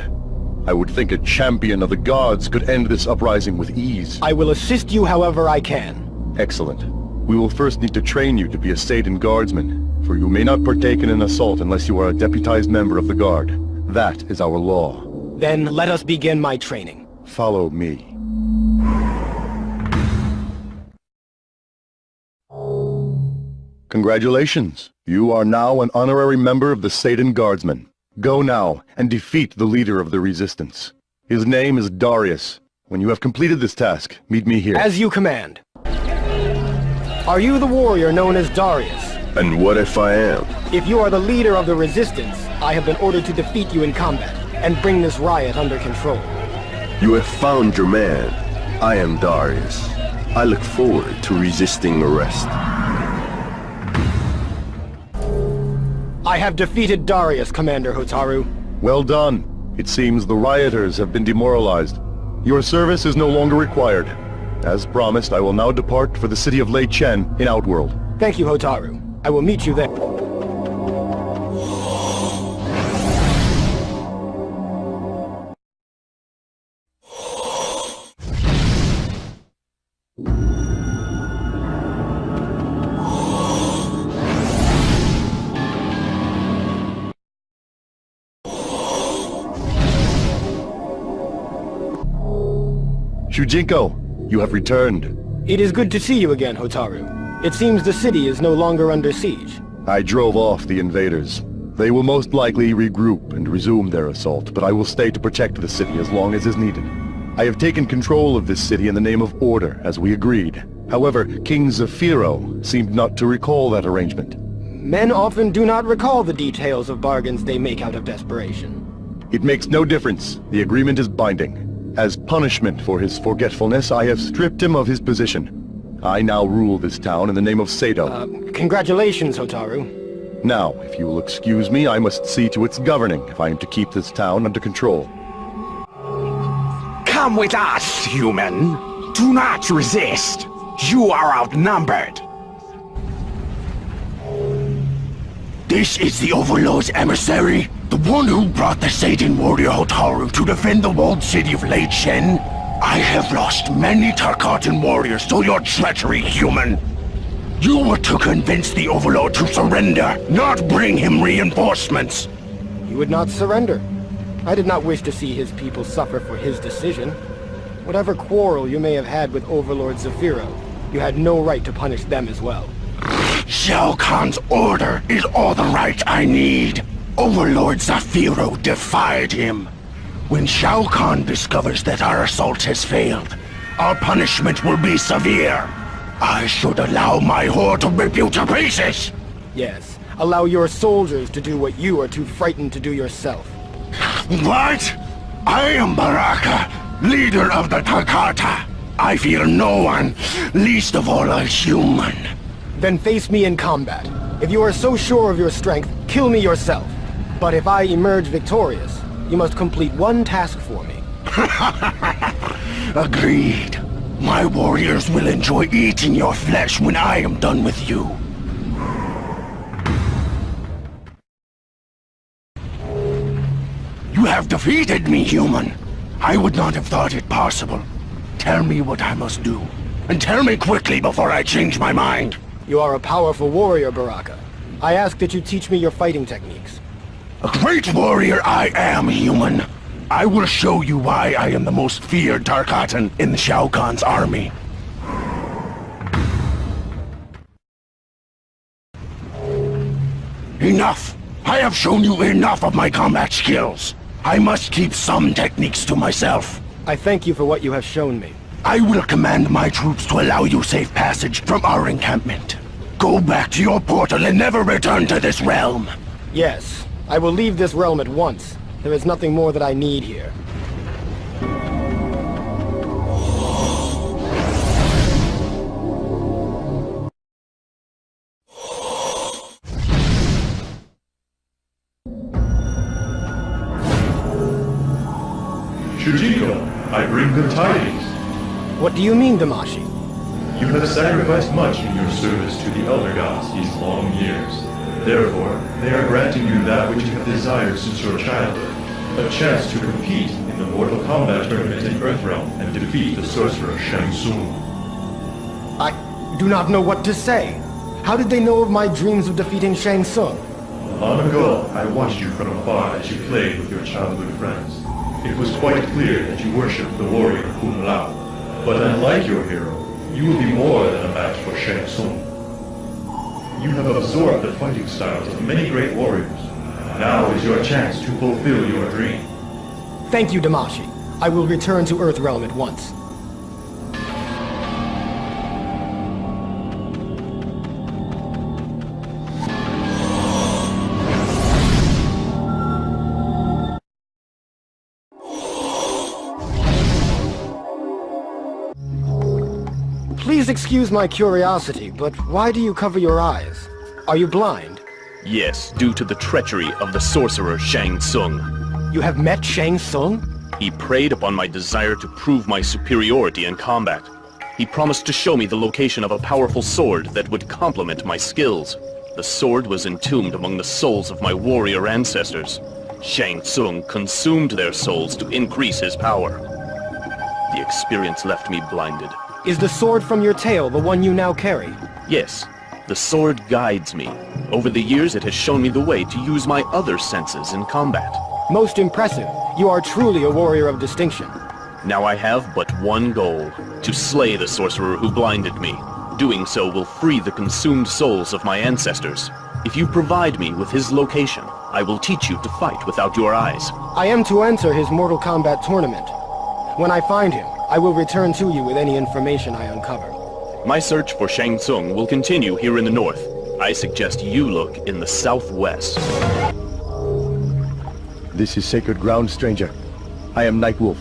I would think a champion of the gods could end this uprising with ease. I will assist you however I can. Excellent. We will first need to train you to be a Satan Guardsman, for you may not partake in an assault unless you are a deputized member of the Guard. That is our law. Then let us begin my training. Follow me. Congratulations. You are now an honorary member of the Satan Guardsmen. Go now and defeat the leader of the Resistance. His name is Darius. When you have completed this task, meet me here. As you command. Are you the warrior known as Darius? And what if I am? If you are the leader of the Resistance, I have been ordered to defeat you in combat and bring this riot under control. You have found your man. I am Darius. I look forward to resisting arrest. I have defeated Darius, Commander Hotaru. Well done. It seems the rioters have been demoralized. Your service is no longer required. As promised, I will now depart for the city of Lei Chen in Outworld. Thank you, Hotaru. I will meet you there. Shujinko, you have returned. It is good to see you again, Hotaru. It seems the city is no longer under siege. I drove off the invaders. They will most likely regroup and resume their assault, but I will stay to protect the city as long as is needed. I have taken control of this city in the name of order, as we agreed. However, King Zafiro seemed not to recall that arrangement. Men often do not recall the details of bargains they make out of desperation. It makes no difference. The agreement is binding. As punishment for his forgetfulness, I have stripped him of his position. I now rule this town in the name of Seido. Congratulations, Hotaru. Now, if you will excuse me, I must see to its governing if I am to keep this town under control. Come with us, human. Do not resist. You are outnumbered. This is the Overlord's emissary, the one who brought the Satan warrior Hotaru to defend the walled city of Lei Chen. I have lost many Tarkatan warriors to your treachery, human. You were to convince the Overlord to surrender, not bring him reinforcements. You would not surrender. I did not wish to see his people suffer for his decision. Whatever quarrel you may have had with Overlord Zephyro, you had no right to punish them as well. Shao Kahn's order is all the right I need. Overlord Zephyro defied him. When Shao Kahn discovers that our assault has failed, our punishment will be severe. I should allow my horde to rip you to pieces! Yes, allow your soldiers to do what you are too frightened to do yourself. What? I am Baraka, leader of the Takata. I fear no one, least of all a human. Then face me in combat. If you are so sure of your strength, kill me yourself. But if I emerge victorious, you must complete one task for me. Agreed. My warriors will enjoy eating your flesh when I am done with you. You have defeated me, human. I would not have thought it possible. Tell me what I must do. And tell me quickly before I change my mind. You are a powerful warrior, Baraka. I ask that you teach me your fighting techniques. A great warrior I am, human. I will show you why I am the most feared Tarkatan in the Shao Kahn's army. Enough! I have shown you enough of my combat skills. I must keep some techniques to myself. I thank you for what you have shown me. I will command my troops to allow you safe passage from our encampment. Go back to your portal and never return to this realm. Yes, I will leave this realm at once. There is nothing more that I need here. Shujinko, I bring good tidings. What do you mean, Damashi? You have sacrificed much in your service to the Elder Gods these long years. Therefore, they are granting you that which you have desired since your childhood. A chance to compete in the Mortal Kombat tournament in Earthrealm and defeat the sorcerer Shang Tsung. I do not know what to say. How did they know of my dreams of defeating Shang Tsung? Long ago, I watched you from afar as you played with your childhood friends. It was quite clear that you worshipped the warrior Kung Lao. But unlike your hero, you will be more than a match for Shang Tsung. You have absorbed the fighting styles of many great warriors. Now is your chance to fulfill your dream. Thank you, Damashi. I will return to Earthrealm at once. Please excuse my curiosity, but why do you cover your eyes? Are you blind? Yes, due to the treachery of the sorcerer Shang Tsung. You have met Shang Tsung? He preyed upon my desire to prove my superiority in combat. He promised to show me the location of a powerful sword that would complement my skills. The sword was entombed among the souls of my warrior ancestors. Shang Tsung consumed their souls to increase his power. The experience left me blinded. Is the sword from your tail the one you now carry? Yes. The sword guides me. Over the years, it has shown me the way to use my other senses in combat. Most impressive. You are truly a warrior of distinction. Now I have but one goal, to slay the sorcerer who blinded me. Doing so will free the consumed souls of my ancestors. If you provide me with his location, I will teach you to fight without your eyes. I am to enter his Mortal Kombat tournament. When I find him, I will return to you with any information I uncover. My search for Shang Tsung will continue here in the north. I suggest you look in the southwest. This is sacred ground, stranger. I am Nightwolf.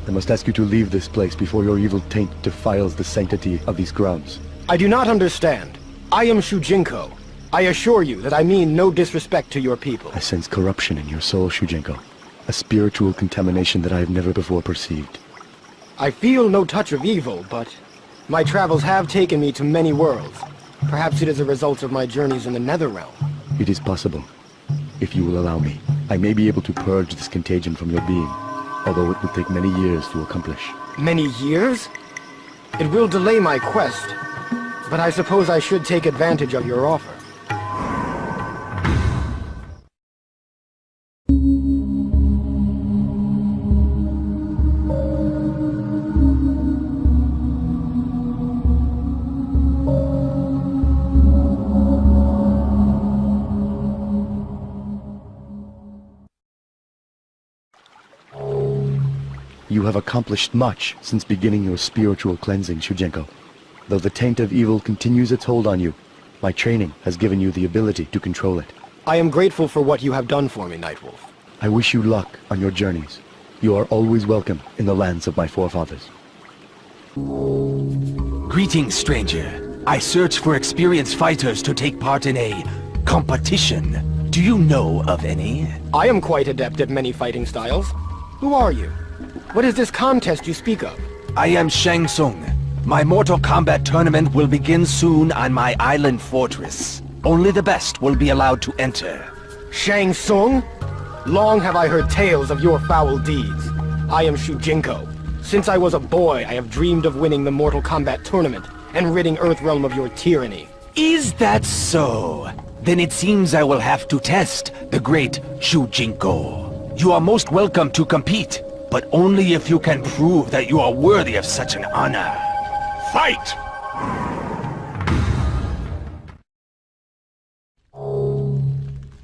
I must ask you to leave this place before your evil taint defiles the sanctity of these grounds. I do not understand. I am Shujinko. I assure you that I mean no disrespect to your people. I sense corruption in your soul, Shujinko. A spiritual contamination that I have never before perceived. I feel no touch of evil, but my travels have taken me to many worlds. Perhaps it is a result of my journeys in the Netherrealm. It is possible. If you will allow me, I may be able to purge this contagion from your being, although it will take many years to accomplish. Many years? It will delay my quest, but I suppose I should take advantage of your offer. You have accomplished much since beginning your spiritual cleansing, Shujenko. Though the taint of evil continues its hold on you, my training has given you the ability to control it. I am grateful for what you have done for me, Nightwolf. I wish you luck on your journeys. You are always welcome in the lands of my forefathers. Greetings, stranger. I search for experienced fighters to take part in a competition. Do you know of any? I am quite adept at many fighting styles. Who are you? What is this contest you speak of? I am Shang Tsung. My Mortal Kombat tournament will begin soon on my island fortress. Only the best will be allowed to enter. Shang Tsung? Long have I heard tales of your foul deeds. I am Shujinko. Since I was a boy, I have dreamed of winning the Mortal Kombat tournament and ridding Earthrealm of your tyranny. Is that so? Then it seems I will have to test the great Shujinko. You are most welcome to compete, but only if you can prove that you are worthy of such an honor. Fight!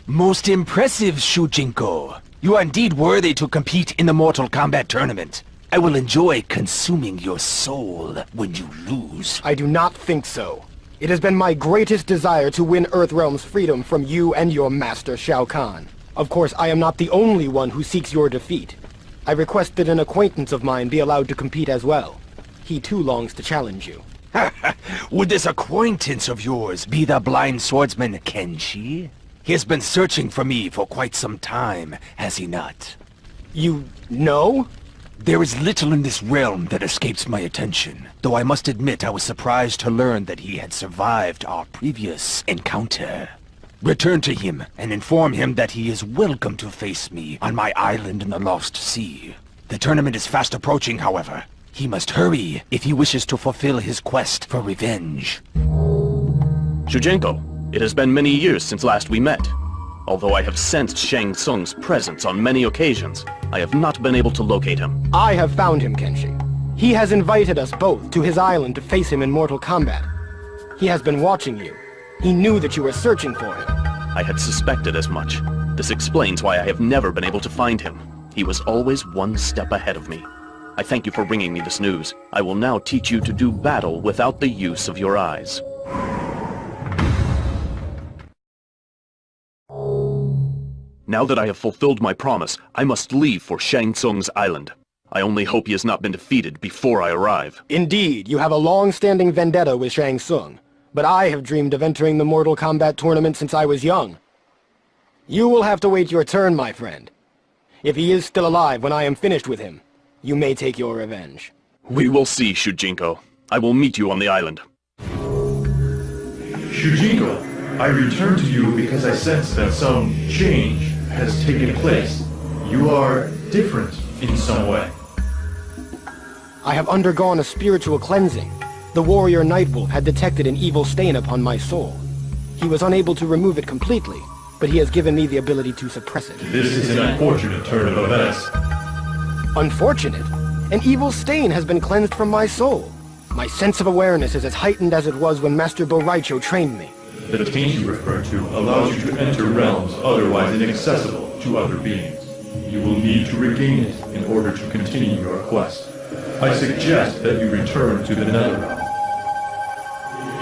Most impressive, Shujinko. You are indeed worthy to compete in the Mortal Kombat tournament. I will enjoy consuming your soul when you lose. I do not think so. It has been my greatest desire to win Earthrealm's freedom from you and your master, Shao Kahn. Of course, I am not the only one who seeks your defeat. I request that an acquaintance of mine be allowed to compete as well. He too longs to challenge you. Would this acquaintance of yours be the blind swordsman Kenshi? He has been searching for me for quite some time, has he not? You know? There is little in this realm that escapes my attention, though I must admit I was surprised to learn that he had survived our previous encounter. Return to him and inform him that he is welcome to face me on my island in the Lost Sea. The tournament is fast approaching, however. He must hurry if he wishes to fulfill his quest for revenge. Shujinko, it has been many years since last we met. Although I have sensed Shang Tsung's presence on many occasions, I have not been able to locate him. I have found him, Kenshi. He has invited us both to his island to face him in Mortal Kombat. He has been watching you. He knew that you were searching for him. I had suspected as much. This explains why I have never been able to find him. He was always one step ahead of me. I thank you for bringing me this news. I will now teach you to do battle without the use of your eyes. Now that I have fulfilled my promise, I must leave for Shang Tsung's island. I only hope he has not been defeated before I arrive. Indeed, you have a long-standing vendetta with Shang Tsung, but I have dreamed of entering the Mortal Kombat tournament since I was young. You will have to wait your turn, my friend. If he is still alive when I am finished with him, you may take your revenge. We will see, Shujinko. I will meet you on the island. Shujinko, I return to you because I sense that some change has taken place. You are different in some way. I have undergone a spiritual cleansing. The warrior Nightwolf had detected an evil stain upon my soul. He was unable to remove it completely, but he has given me the ability to suppress it. This is an unfortunate turn of events. Unfortunate? An evil stain has been cleansed from my soul. My sense of awareness is as heightened as it was when Master Bo Raicho trained me. The taint you refer to allows you to enter realms otherwise inaccessible to other beings. You will need to regain it in order to continue your quest. I suggest that you return to the Netherrealm.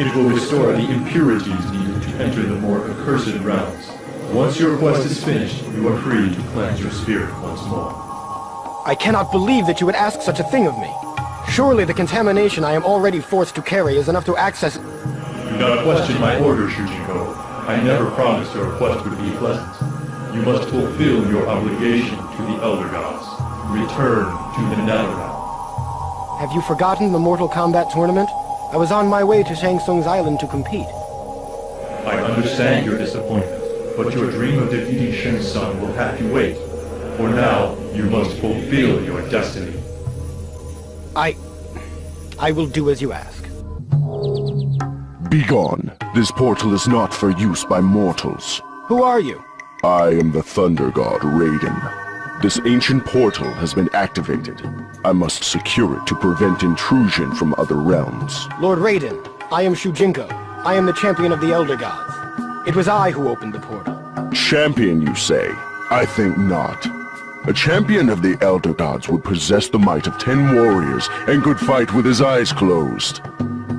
It will restore the impurities needed to enter the more accursed realms. Once your quest is finished, you are free to cleanse your spirit once more. I cannot believe that you would ask such a thing of me. Surely the contamination I am already forced to carry is enough to access... Do not question my order, Shujinko. I never promised your quest would be pleasant. You must fulfill your obligation to the Elder Gods. Return to the Netherrealm. Have you forgotten the Mortal Kombat tournament? I was on my way to Shang Tsung's island to compete. I understand your disappointment, but your dream of defeating Shang Tsung will have to wait. For now, you must fulfill your destiny. I will do as you ask. Begone. This portal is not for use by mortals. Who are you? I am the Thunder God, Raiden. This ancient portal has been activated. I must secure it to prevent intrusion from other realms. Lord Raiden, I am Shujinko. I am the champion of the Elder Gods. It was I who opened the portal. Champion, you say? I think not. A champion of the Elder Gods would possess the might of 10 warriors and could fight with his eyes closed.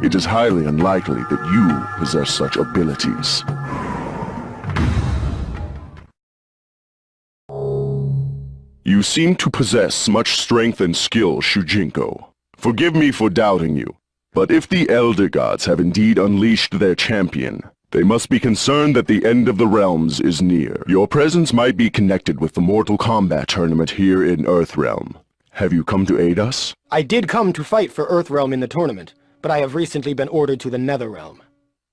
It is highly unlikely that you possess such abilities. You seem to possess much strength and skill, Shujinko. Forgive me for doubting you, but if the Elder Gods have indeed unleashed their champion, they must be concerned that the end of the realms is near. Your presence might be connected with the Mortal Kombat tournament here in Earthrealm. Have you come to aid us? I did come to fight for Earthrealm in the tournament, but I have recently been ordered to the Netherrealm.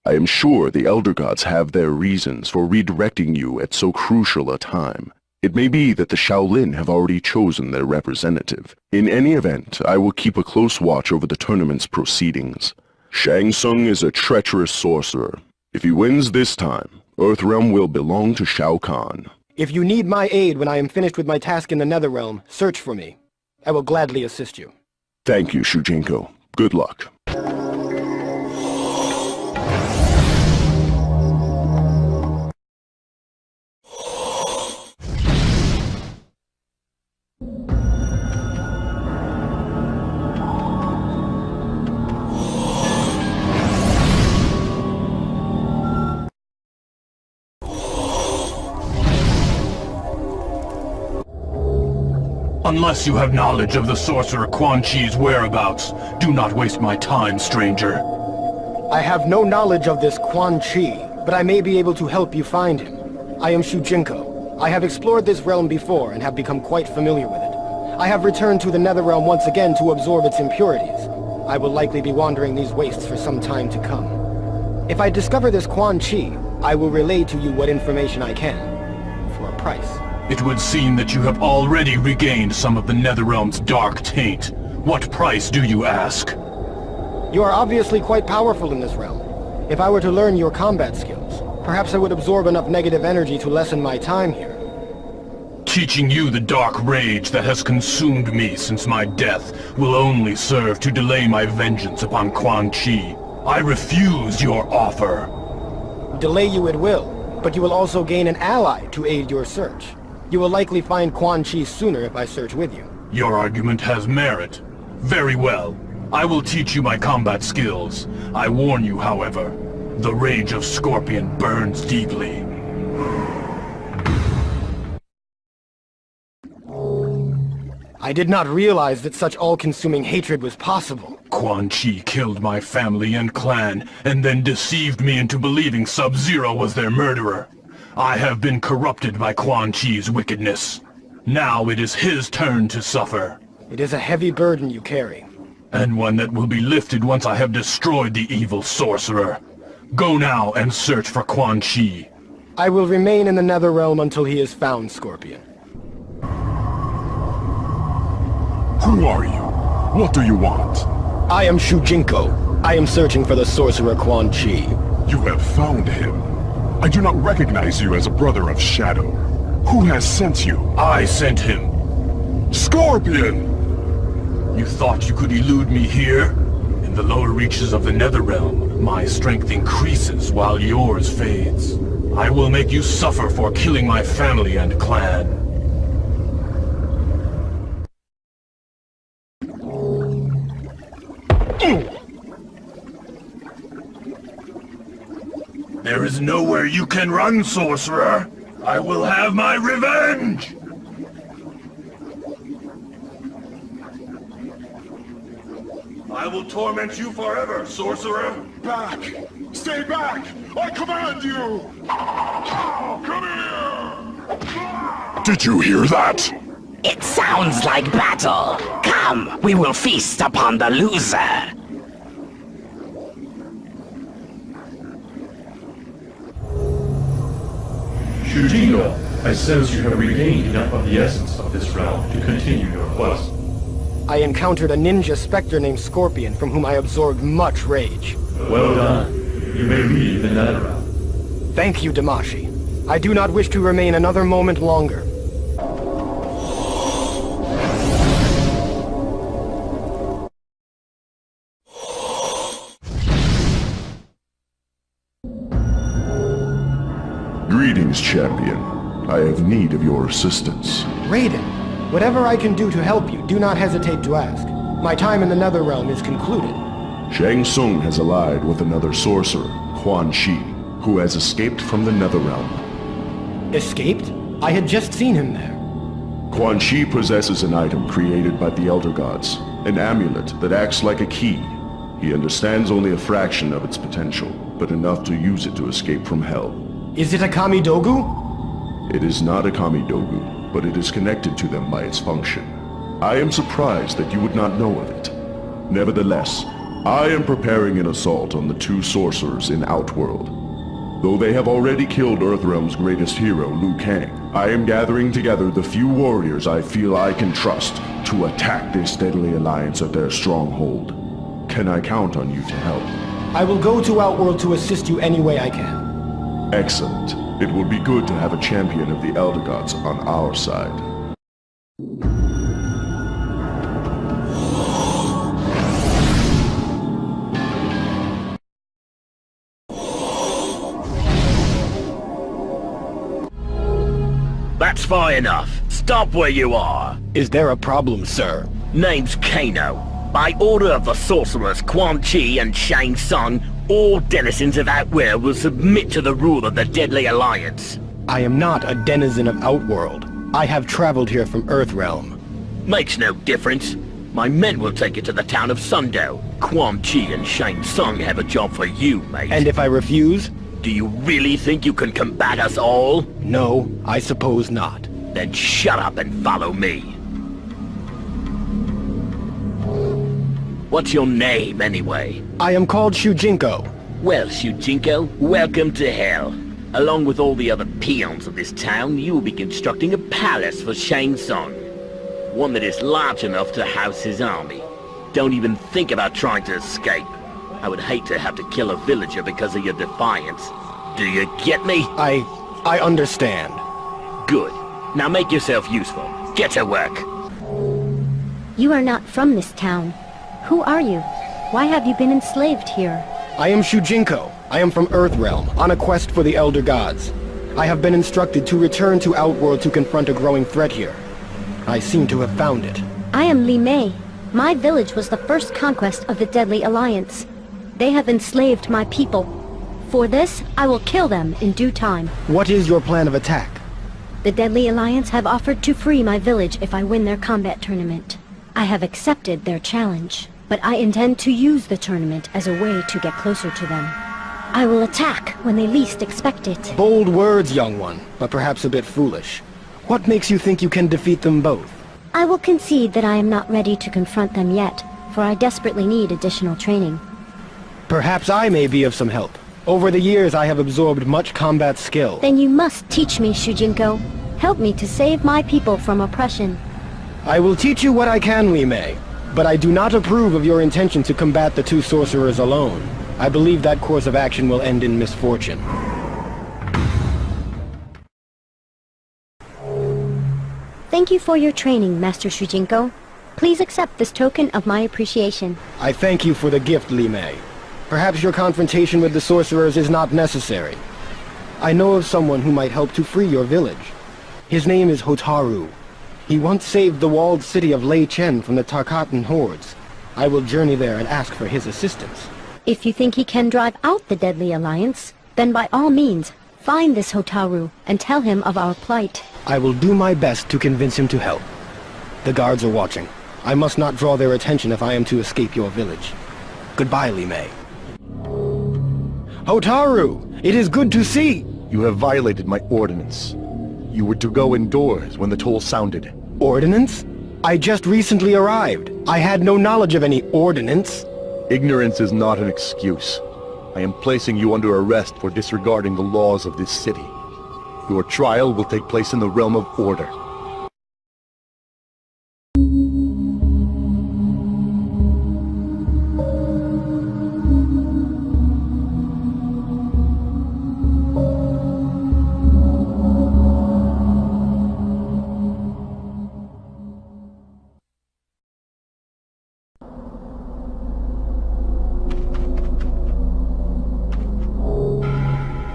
I am sure the Elder Gods have their reasons for redirecting you at so crucial a time. It may be that the Shaolin have already chosen their representative. In any event, I will keep a close watch over the tournament's proceedings. Shang Tsung is a treacherous sorcerer. If he wins this time, Earthrealm will belong to Shao Kahn. If you need my aid when I am finished with my task in the Netherrealm, search for me. I will gladly assist you. Thank you, Shujinko. Good luck. Unless you have knowledge of the sorcerer Quan Chi's whereabouts, do not waste my time, stranger. I have no knowledge of this Quan Chi, but I may be able to help you find him. I am Shujinko. I have explored this realm before and have become quite familiar with it. I have returned to the Netherrealm once again to absorb its impurities. I will likely be wandering these wastes for some time to come. If I discover this Quan Chi, I will relay to you what information I can, for a price. It would seem that you have already regained some of the Netherrealm's dark taint. What price do you ask? You are obviously quite powerful in this realm. If I were to learn your combat skills, perhaps I would absorb enough negative energy to lessen my time here. Teaching you the dark rage that has consumed me since my death will only serve to delay my vengeance upon Quan Chi. I refuse your offer. Delay you it will, but you will also gain an ally to aid your search. You will likely find Quan Chi sooner if I search with you. Your argument has merit. Very well. I will teach you my combat skills. I warn you, however, the rage of Scorpion burns deeply. I did not realize that such all-consuming hatred was possible. Quan Chi killed my family and clan, and then deceived me into believing Sub-Zero was their murderer. I have been corrupted by Quan Chi's wickedness. Now it is his turn to suffer. It is a heavy burden you carry. And one that will be lifted once I have destroyed the evil sorcerer. Go now and search for Quan Chi. I will remain in the Netherrealm until he is found, Scorpion. Who are you? What do you want? I am Shujinko. I am searching for the sorcerer Quan Chi. You have found him. I do not recognize you as a brother of Shadow. Who has sent you? I sent him. Scorpion! You thought you could elude me here? In the lower reaches of the Netherrealm, my strength increases while yours fades. I will make you suffer for killing my family and clan. There is nowhere you can run, sorcerer! I will have my revenge! I will torment you forever, sorcerer! Back! Stay back! I command you! Come here! Did you hear that? It sounds like battle. Come, we will feast upon the loser. Shujinko, I sense you have regained enough of the essence of this realm to continue your quest. I encountered a ninja specter named Scorpion from whom I absorbed much rage. Well done. You may leave the Netherrealm. Thank you, Damashi. I do not wish to remain another moment longer. Greetings, champion. I have need of your assistance. Raiden, Whatever I can do to help you, do not hesitate to ask. My time in the Netherrealm is concluded. Shang Tsung has allied with another sorcerer, Quan Chi, who has escaped from the Netherrealm. Escaped? I had just seen him there. Quan Chi possesses an item created by the Elder Gods, an amulet that acts like a key. He understands only a fraction of its potential, but enough to use it to escape from hell. Is it a Kamidogu? It is not a Kamidogu, but it is connected to them by its function. I am surprised that you would not know of it. Nevertheless, I am preparing an assault on the two sorcerers in Outworld. Though they have already killed Earthrealm's greatest hero, Liu Kang, I am gathering together the few warriors I feel I can trust to attack this deadly alliance at their stronghold. Can I count on you to help? I will go to Outworld to assist you any way I can. Excellent. It will be good to have a champion of the Elder Gods on our side. That's far enough. Stop where you are. Is there a problem, sir? Name's Kano. By order of the sorcerers Quan Chi and Shang Tsung, all denizens of Outworld will submit to the rule of the Deadly Alliance. I am not a denizen of Outworld. I have traveled here from Earthrealm. Makes no difference. My men will take you to the town of Sundo. Quan Chi and Shang Tsung have a job for you, mate. And if I refuse? Do you really think you can combat us all? No, I suppose not. Then shut up and follow me. What's your name, anyway? I am called Shujinko. Well, Shujinko, welcome to hell. Along with all the other peons of this town, you will be constructing a palace for Shang Tsung. One that is large enough to house his army. Don't even think about trying to escape. I would hate to have to kill a villager because of your defiance. Do you get me? I understand. Good. Now make yourself useful. Get to work. You are not from this town. Who are you? Why have you been enslaved here? I am Shujinko. I am from Earthrealm, on a quest for the Elder Gods. I have been instructed to return to Outworld to confront a growing threat here. I seem to have found it. I am Li Mei. My village was the first conquest of the Deadly Alliance. They have enslaved my people. For this, I will kill them in due time. What is your plan of attack? The Deadly Alliance have offered to free my village if I win their combat tournament. I have accepted their challenge, but I intend to use the tournament as a way to get closer to them. I will attack when they least expect it. Bold words, young one, but perhaps a bit foolish. What makes you think you can defeat them both? I will concede that I am not ready to confront them yet, for I desperately need additional training. Perhaps I may be of some help. Over the years, I have absorbed much combat skill. Then you must teach me, Shujinko. Help me to save my people from oppression. I will teach you what I can, Li Mei, but I do not approve of your intention to combat the two sorcerers alone. I believe that course of action will end in misfortune. Thank you for your training, Master Shujinko. Please accept this token of my appreciation. I thank you for the gift, Li Mei. Perhaps your confrontation with the sorcerers is not necessary. I know of someone who might help to free your village. His name is Hotaru. He once saved the walled city of Lei Chen from the Tarkatan hordes. I will journey there and ask for his assistance. If you think he can drive out the Deadly Alliance, then by all means, find this Hotaru and tell him of our plight. I will do my best to convince him to help. The guards are watching. I must not draw their attention if I am to escape your village. Goodbye, Li Mei. Hotaru! It is good to see! You have violated my ordinance. You were to go indoors when the toll sounded. Ordinance? I just recently arrived. I had no knowledge of any ordinance. Ignorance is not an excuse. I am placing you under arrest for disregarding the laws of this city. Your trial will take place in the realm of order.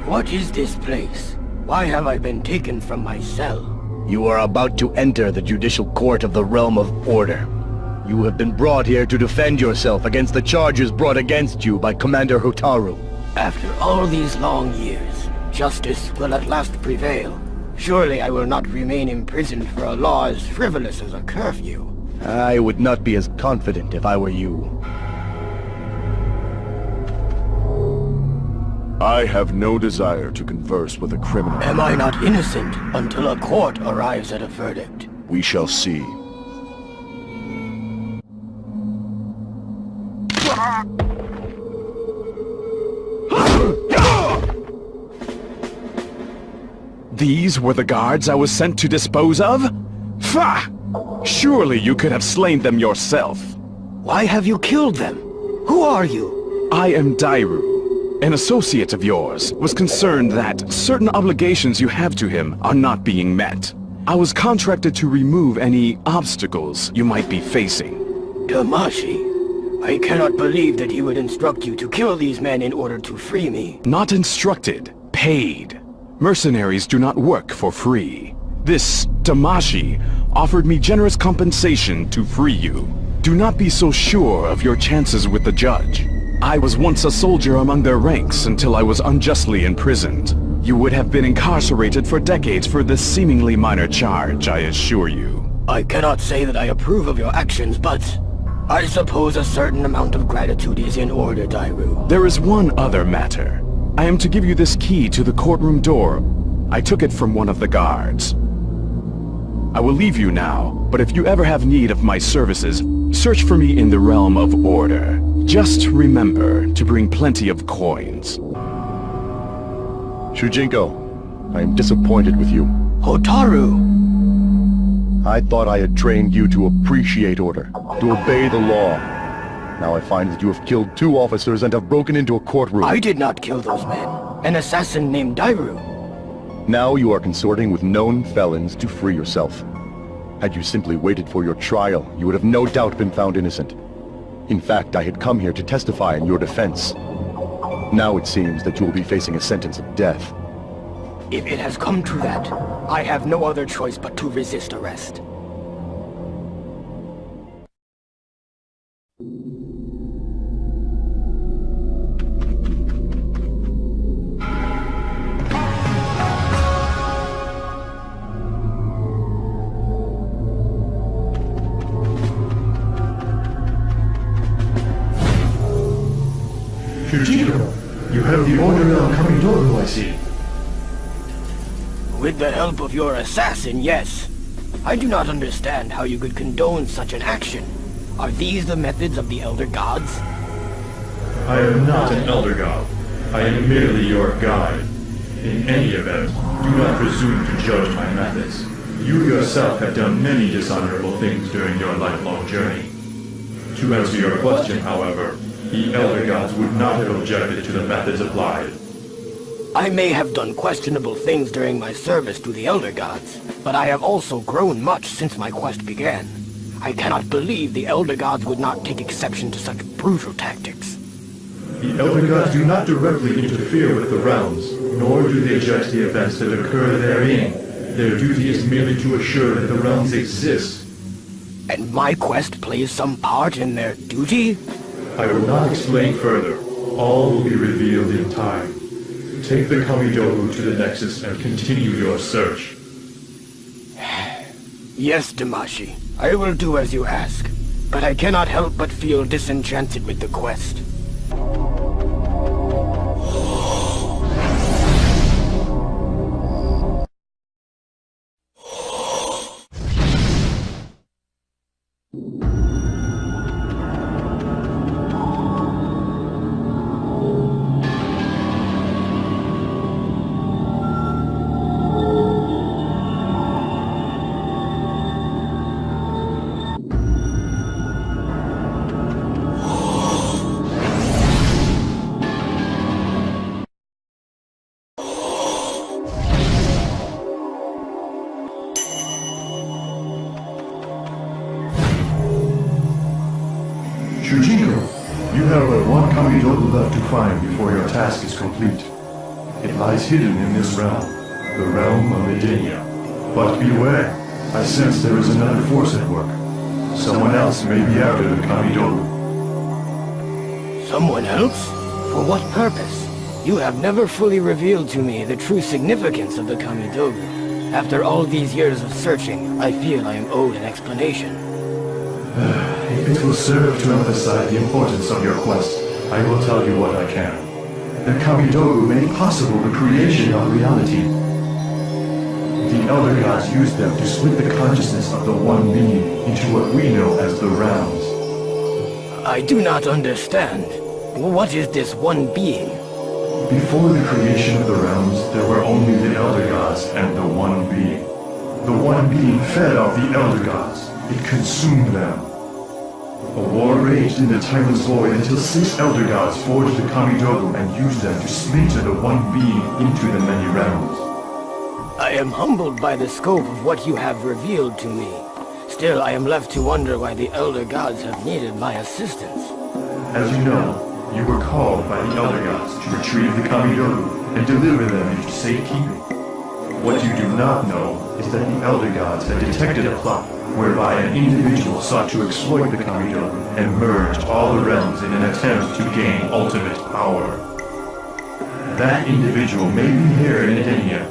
What is this place? Why have I been taken from my cell? You are about to enter the judicial court of the realm of order. You have been brought here to defend yourself against the charges brought against you by Commander Hotaru. After all these long years, justice will at last prevail. Surely I will not remain imprisoned for a law as frivolous as a curfew. I would not be as confident if I were you. I have no desire to converse with a criminal. Am I not innocent until a court arrives at a verdict? We shall see. These were the guards I was sent to dispose of? Pah! Surely you could have slain them yourself. Why have you killed them? Who are you? I am Dairu. An associate of yours was concerned that certain obligations you have to him are not being met. I was contracted to remove any obstacles you might be facing. Damashi, I cannot believe that he would instruct you to kill these men in order to free me. Not instructed, paid. Mercenaries do not work for free. This Damashi offered me generous compensation to free you. Do not be so sure of your chances with the judge. I was once a soldier among their ranks until I was unjustly imprisoned. You would have been incarcerated for decades for this seemingly minor charge, I assure you. I cannot say that I approve of your actions, but I suppose a certain amount of gratitude is in order, Dairu. There is one other matter. I am to give you this key to the courtroom door. I took it from one of the guards. I will leave you now, but if you ever have need of my services, search for me in the realm of order. Just remember to bring plenty of coins. Shujinko, I am disappointed with you. Hotaru! I thought I had trained you to appreciate order, to obey the law. Now I find that you have killed 2 officers and have broken into a courtroom. I did not kill those men. An assassin named Dairu. Now you are consorting with known felons to free yourself. Had you simply waited for your trial, you would have no doubt been found innocent. In fact, I had come here to testify in your defense. Now it seems that you will be facing a sentence of death. If it has come to that, I have no other choice but to resist arrest. Shujinko, you have the order on Kamidogu, I see. With the help of your assassin, yes. I do not understand how you could condone such an action. Are these the methods of the Elder Gods? I am not an Elder God. I am merely your guide. In any event, do not presume to judge my methods. You yourself have done many dishonorable things during your lifelong journey. To answer your question, however, the Elder Gods would not have objected to the methods applied. I may have done questionable things during my service to the Elder Gods, but I have also grown much since my quest began. I cannot believe the Elder Gods would not take exception to such brutal tactics. The Elder Gods do not directly interfere with the realms, nor do they judge the events that occur therein. Their duty is merely to assure that the realms exist. And my quest plays some part in their duty? I will not explain further. All will be revealed in time. Take the Kamidogu to the Nexus and continue your search. Yes, Damashi. I will do as you ask. But I cannot help but feel disenchanted with the quest. Shujinko, you have but one Kamidogu left to find before your task is complete. It lies hidden in this realm, the realm of Edenia. But beware, I sense there is another force at work. Someone else may be after the Kamidogu. Someone else? For what purpose? You have never fully revealed to me the true significance of the Kamidogu. After all these years of searching, I feel I am owed an explanation. If it will serve to emphasize the importance of your quest, I will tell you what I can. The Kamidogu made possible the creation of reality. The Elder Gods used them to split the consciousness of the One Being into what we know as the realms. I do not understand. What is this One Being? Before the creation of the realms, there were only the Elder Gods and the One Being. The One Being fed off the Elder Gods. It consumed them. A war raged in the timeless void until 6 Elder Gods forged the Kamidogu and used them to splinter the One Being into the many realms. I am humbled by the scope of what you have revealed to me. Still, I am left to wonder why the Elder Gods have needed my assistance. As you know, you were called by the Elder Gods to retrieve the Kamidogu and deliver them into safekeeping. What you do not know is that the Elder Gods had detected a plot whereby an individual sought to exploit the Kamidogu and merged all the realms in an attempt to gain ultimate power. That individual may be here in Edenia.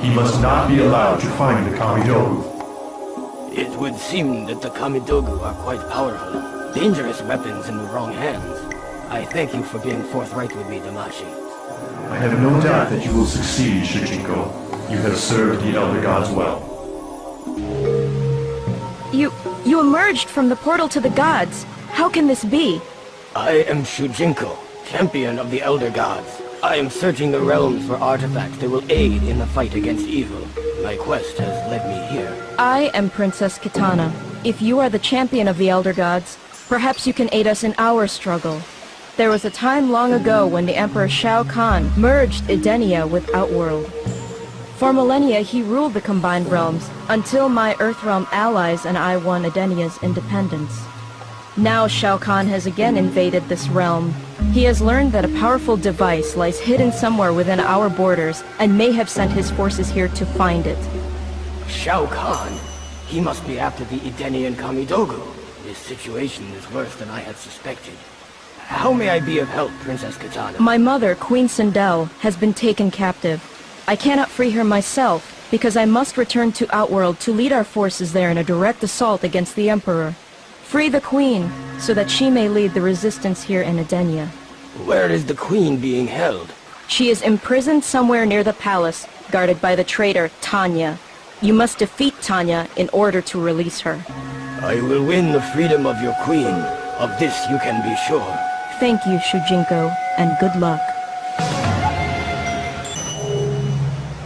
He must not be allowed to find the Kamidogu. It would seem that the Kamidogu are quite powerful, dangerous weapons in the wrong hands. I thank you for being forthright with me, Damashi. I have no doubt that you will succeed, Shujinko. You have served the Elder Gods well. You emerged from the portal to the gods. How can this be? I am Shujinko, champion of the Elder Gods. I am searching the realms for artifacts that will aid in the fight against evil. My quest has led me here. I am Princess Kitana. If you are the champion of the Elder Gods, perhaps you can aid us in our struggle. There was a time long ago when the Emperor Shao Kahn merged Edenia with Outworld. For millennia, he ruled the combined realms, until my Earthrealm allies and I won Edenia's independence. Now Shao Kahn has again invaded this realm. He has learned that a powerful device lies hidden somewhere within our borders, and may have sent his forces here to find it. Shao Kahn? He must be after the Edenian Kamidogu. This situation is worse than I had suspected. How may I be of help, Princess Kitana? My mother, Queen Sindel, has been taken captive. I cannot free her myself, because I must return to Outworld to lead our forces there in a direct assault against the Emperor. Free the Queen, so that she may lead the resistance here in Edenia. Where is the Queen being held? She is imprisoned somewhere near the palace, guarded by the traitor, Tanya. You must defeat Tanya in order to release her. I will win the freedom of your Queen. Of this you can be sure. Thank you, Shujinko, and good luck.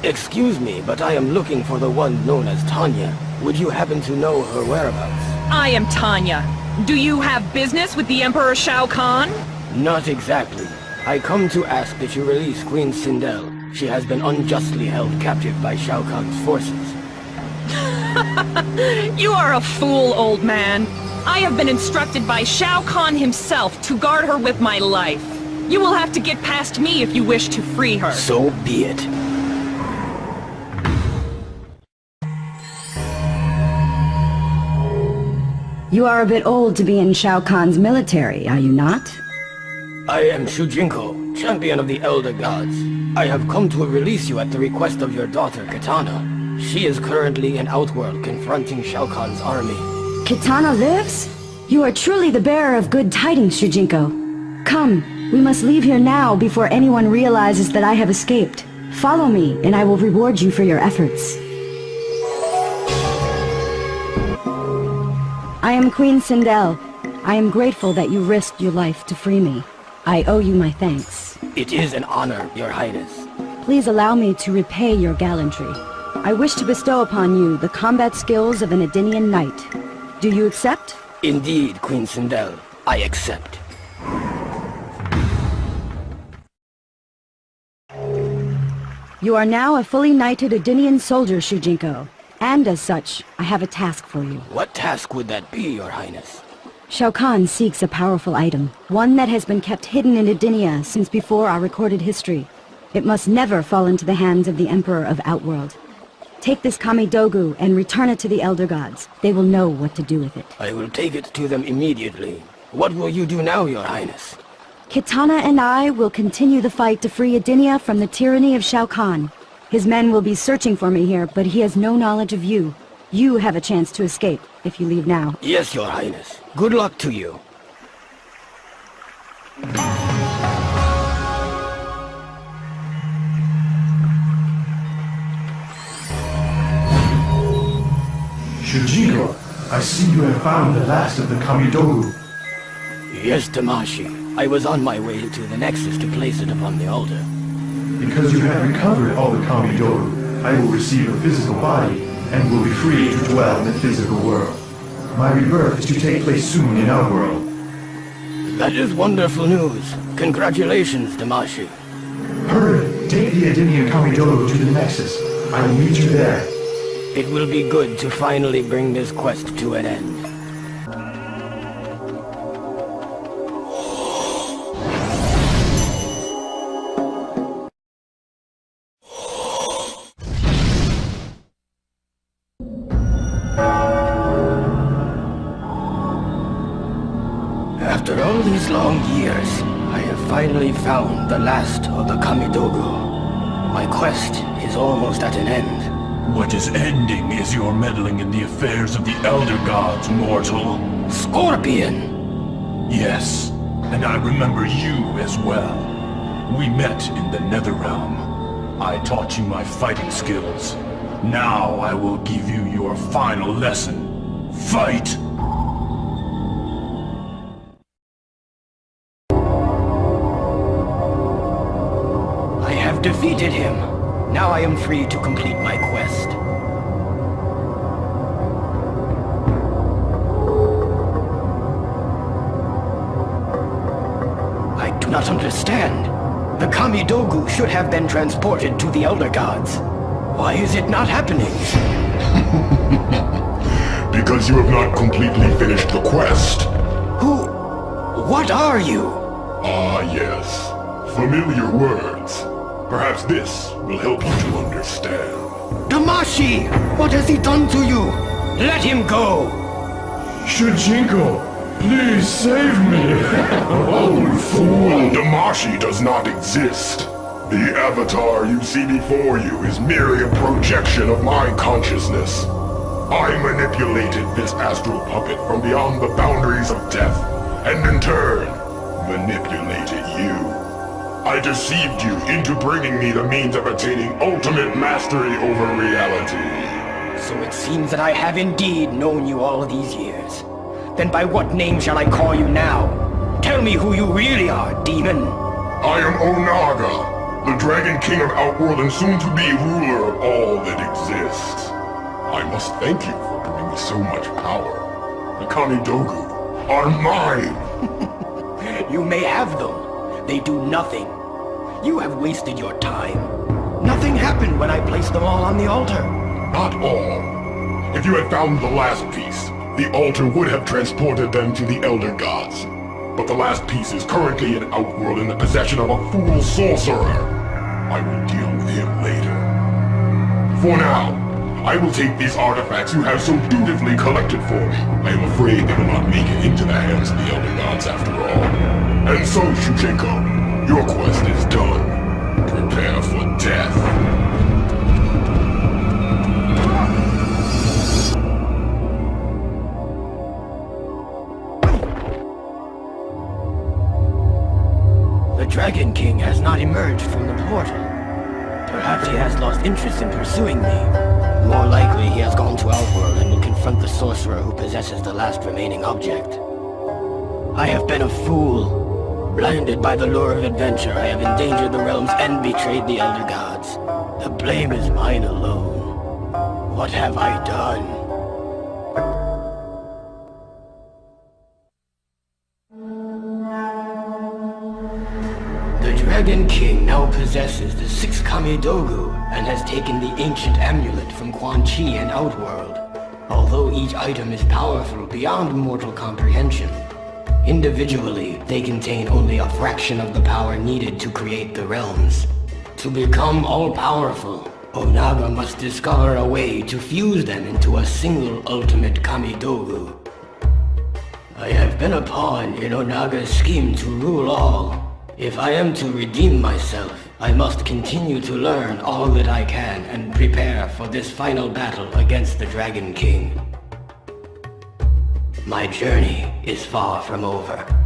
Excuse me, but I am looking for the one known as Tanya. Would you happen to know her whereabouts? I am Tanya. Do you have business with the Emperor Shao Kahn? Not exactly. I come to ask that you release Queen Sindel. She has been unjustly held captive by Shao Kahn's forces. You are a fool, old man. I have been instructed by Shao Kahn himself to guard her with my life. You will have to get past me if you wish to free her. So be it. You are a bit old to be in Shao Kahn's military, are you not? I am Shujinko, champion of the Elder Gods. I have come to release you at the request of your daughter, Kitana. She is currently in Outworld confronting Shao Kahn's army. Kitana lives? You are truly the bearer of good tidings, Shujinko. Come, we must leave here now before anyone realizes that I have escaped. Follow me, and I will reward you for your efforts. I am Queen Sindel. I am grateful that you risked your life to free me. I owe you my thanks. It is an honor, Your Highness. Please allow me to repay your gallantry. I wish to bestow upon you the combat skills of an Edenian knight. Do you accept? Indeed, Queen Sindel. I accept. You are now a fully knighted Edenian soldier, Shujinko. And as such, I have a task for you. What task would that be, Your Highness? Shao Kahn seeks a powerful item, one that has been kept hidden in Edenia since before our recorded history. It must never fall into the hands of the Emperor of Outworld. Take this Kamidogu and return it to the Elder Gods. They will know what to do with it. I will take it to them immediately. What will you do now, Your Highness? Kitana and I will continue the fight to free Edinia from the tyranny of Shao Kahn. His men will be searching for me here, but he has no knowledge of you. You have a chance to escape, if you leave now. Yes, Your Highness. Good luck to you. Shujinko, I see you have found the last of the Kamidogu. Yes, Damashi. I was on my way to the Nexus to place it upon the altar. Because you have recovered all the Kamidogu, I will receive a physical body and will be free to dwell in the physical world. My rebirth is to take place soon in our world. That is wonderful news. Congratulations, Damashi. Hurry! Take the Edenian Kamidogu to the Nexus. I will meet you there. It will be good to finally bring this quest to an end. After all these long years, I have finally found the last of the Kamidogu. My quest is almost at an end. What is ending is your meddling in the affairs of the Elder Gods, mortal. Scorpion! Yes, and I remember you as well. We met in the Netherrealm. I taught you my fighting skills. Now I will give you your final lesson. Fight! I have defeated him. Now I am free to complete my quest. I do not understand. The Kamidogu should have been transported to the Elder Gods. Why is it not happening? Because you have not completely finished the quest. What are you? Ah, yes. Familiar words. Perhaps this will help you to understand. Damashi! What has he done to you? Let him go! Shujinko, please save me! Oh, fool! Damashi does not exist. The avatar you see before you is merely a projection of my consciousness. I manipulated this astral puppet from beyond the boundaries of death, and in turn, manipulated you. I deceived you into bringing me the means of attaining ultimate mastery over reality. So it seems that I have indeed known you all these years. Then by what name shall I call you now? Tell me who you really are, demon. I am Onaga, the Dragon King of Outworld and soon-to-be ruler of all that exists. I must thank you for giving me so much power. The Kamidogu are mine! You may have them. They do nothing. You have wasted your time. Nothing happened when I placed them all on the altar. Not all. If you had found the last piece, the altar would have transported them to the Elder Gods. But the last piece is currently in Outworld in the possession of a fool sorcerer. I will deal with him later. For now, I will take these artifacts you have so dutifully collected for me. I am afraid they will not make it into the hands of the Elder Gods after all. And so, Shujinko, your quest is done. Prepare for death. The Dragon King has not emerged from the portal. Perhaps he has lost interest in pursuing me. More likely he has gone to Outworld and will confront the sorcerer who possesses the last remaining object. I have been a fool. Blinded by the lure of adventure, I have endangered the realms and betrayed the Elder Gods. The blame is mine alone. What have I done? The Dragon King now possesses the 6 Kamidogu and has taken the ancient amulet from Quan Chi in Outworld. Although each item is powerful beyond mortal comprehension, individually, they contain only a fraction of the power needed to create the realms. To become all-powerful, Onaga must discover a way to fuse them into a single ultimate Kamidogu. I have been a pawn in Onaga's scheme to rule all. If I am to redeem myself, I must continue to learn all that I can and prepare for this final battle against the Dragon King. My journey is far from over.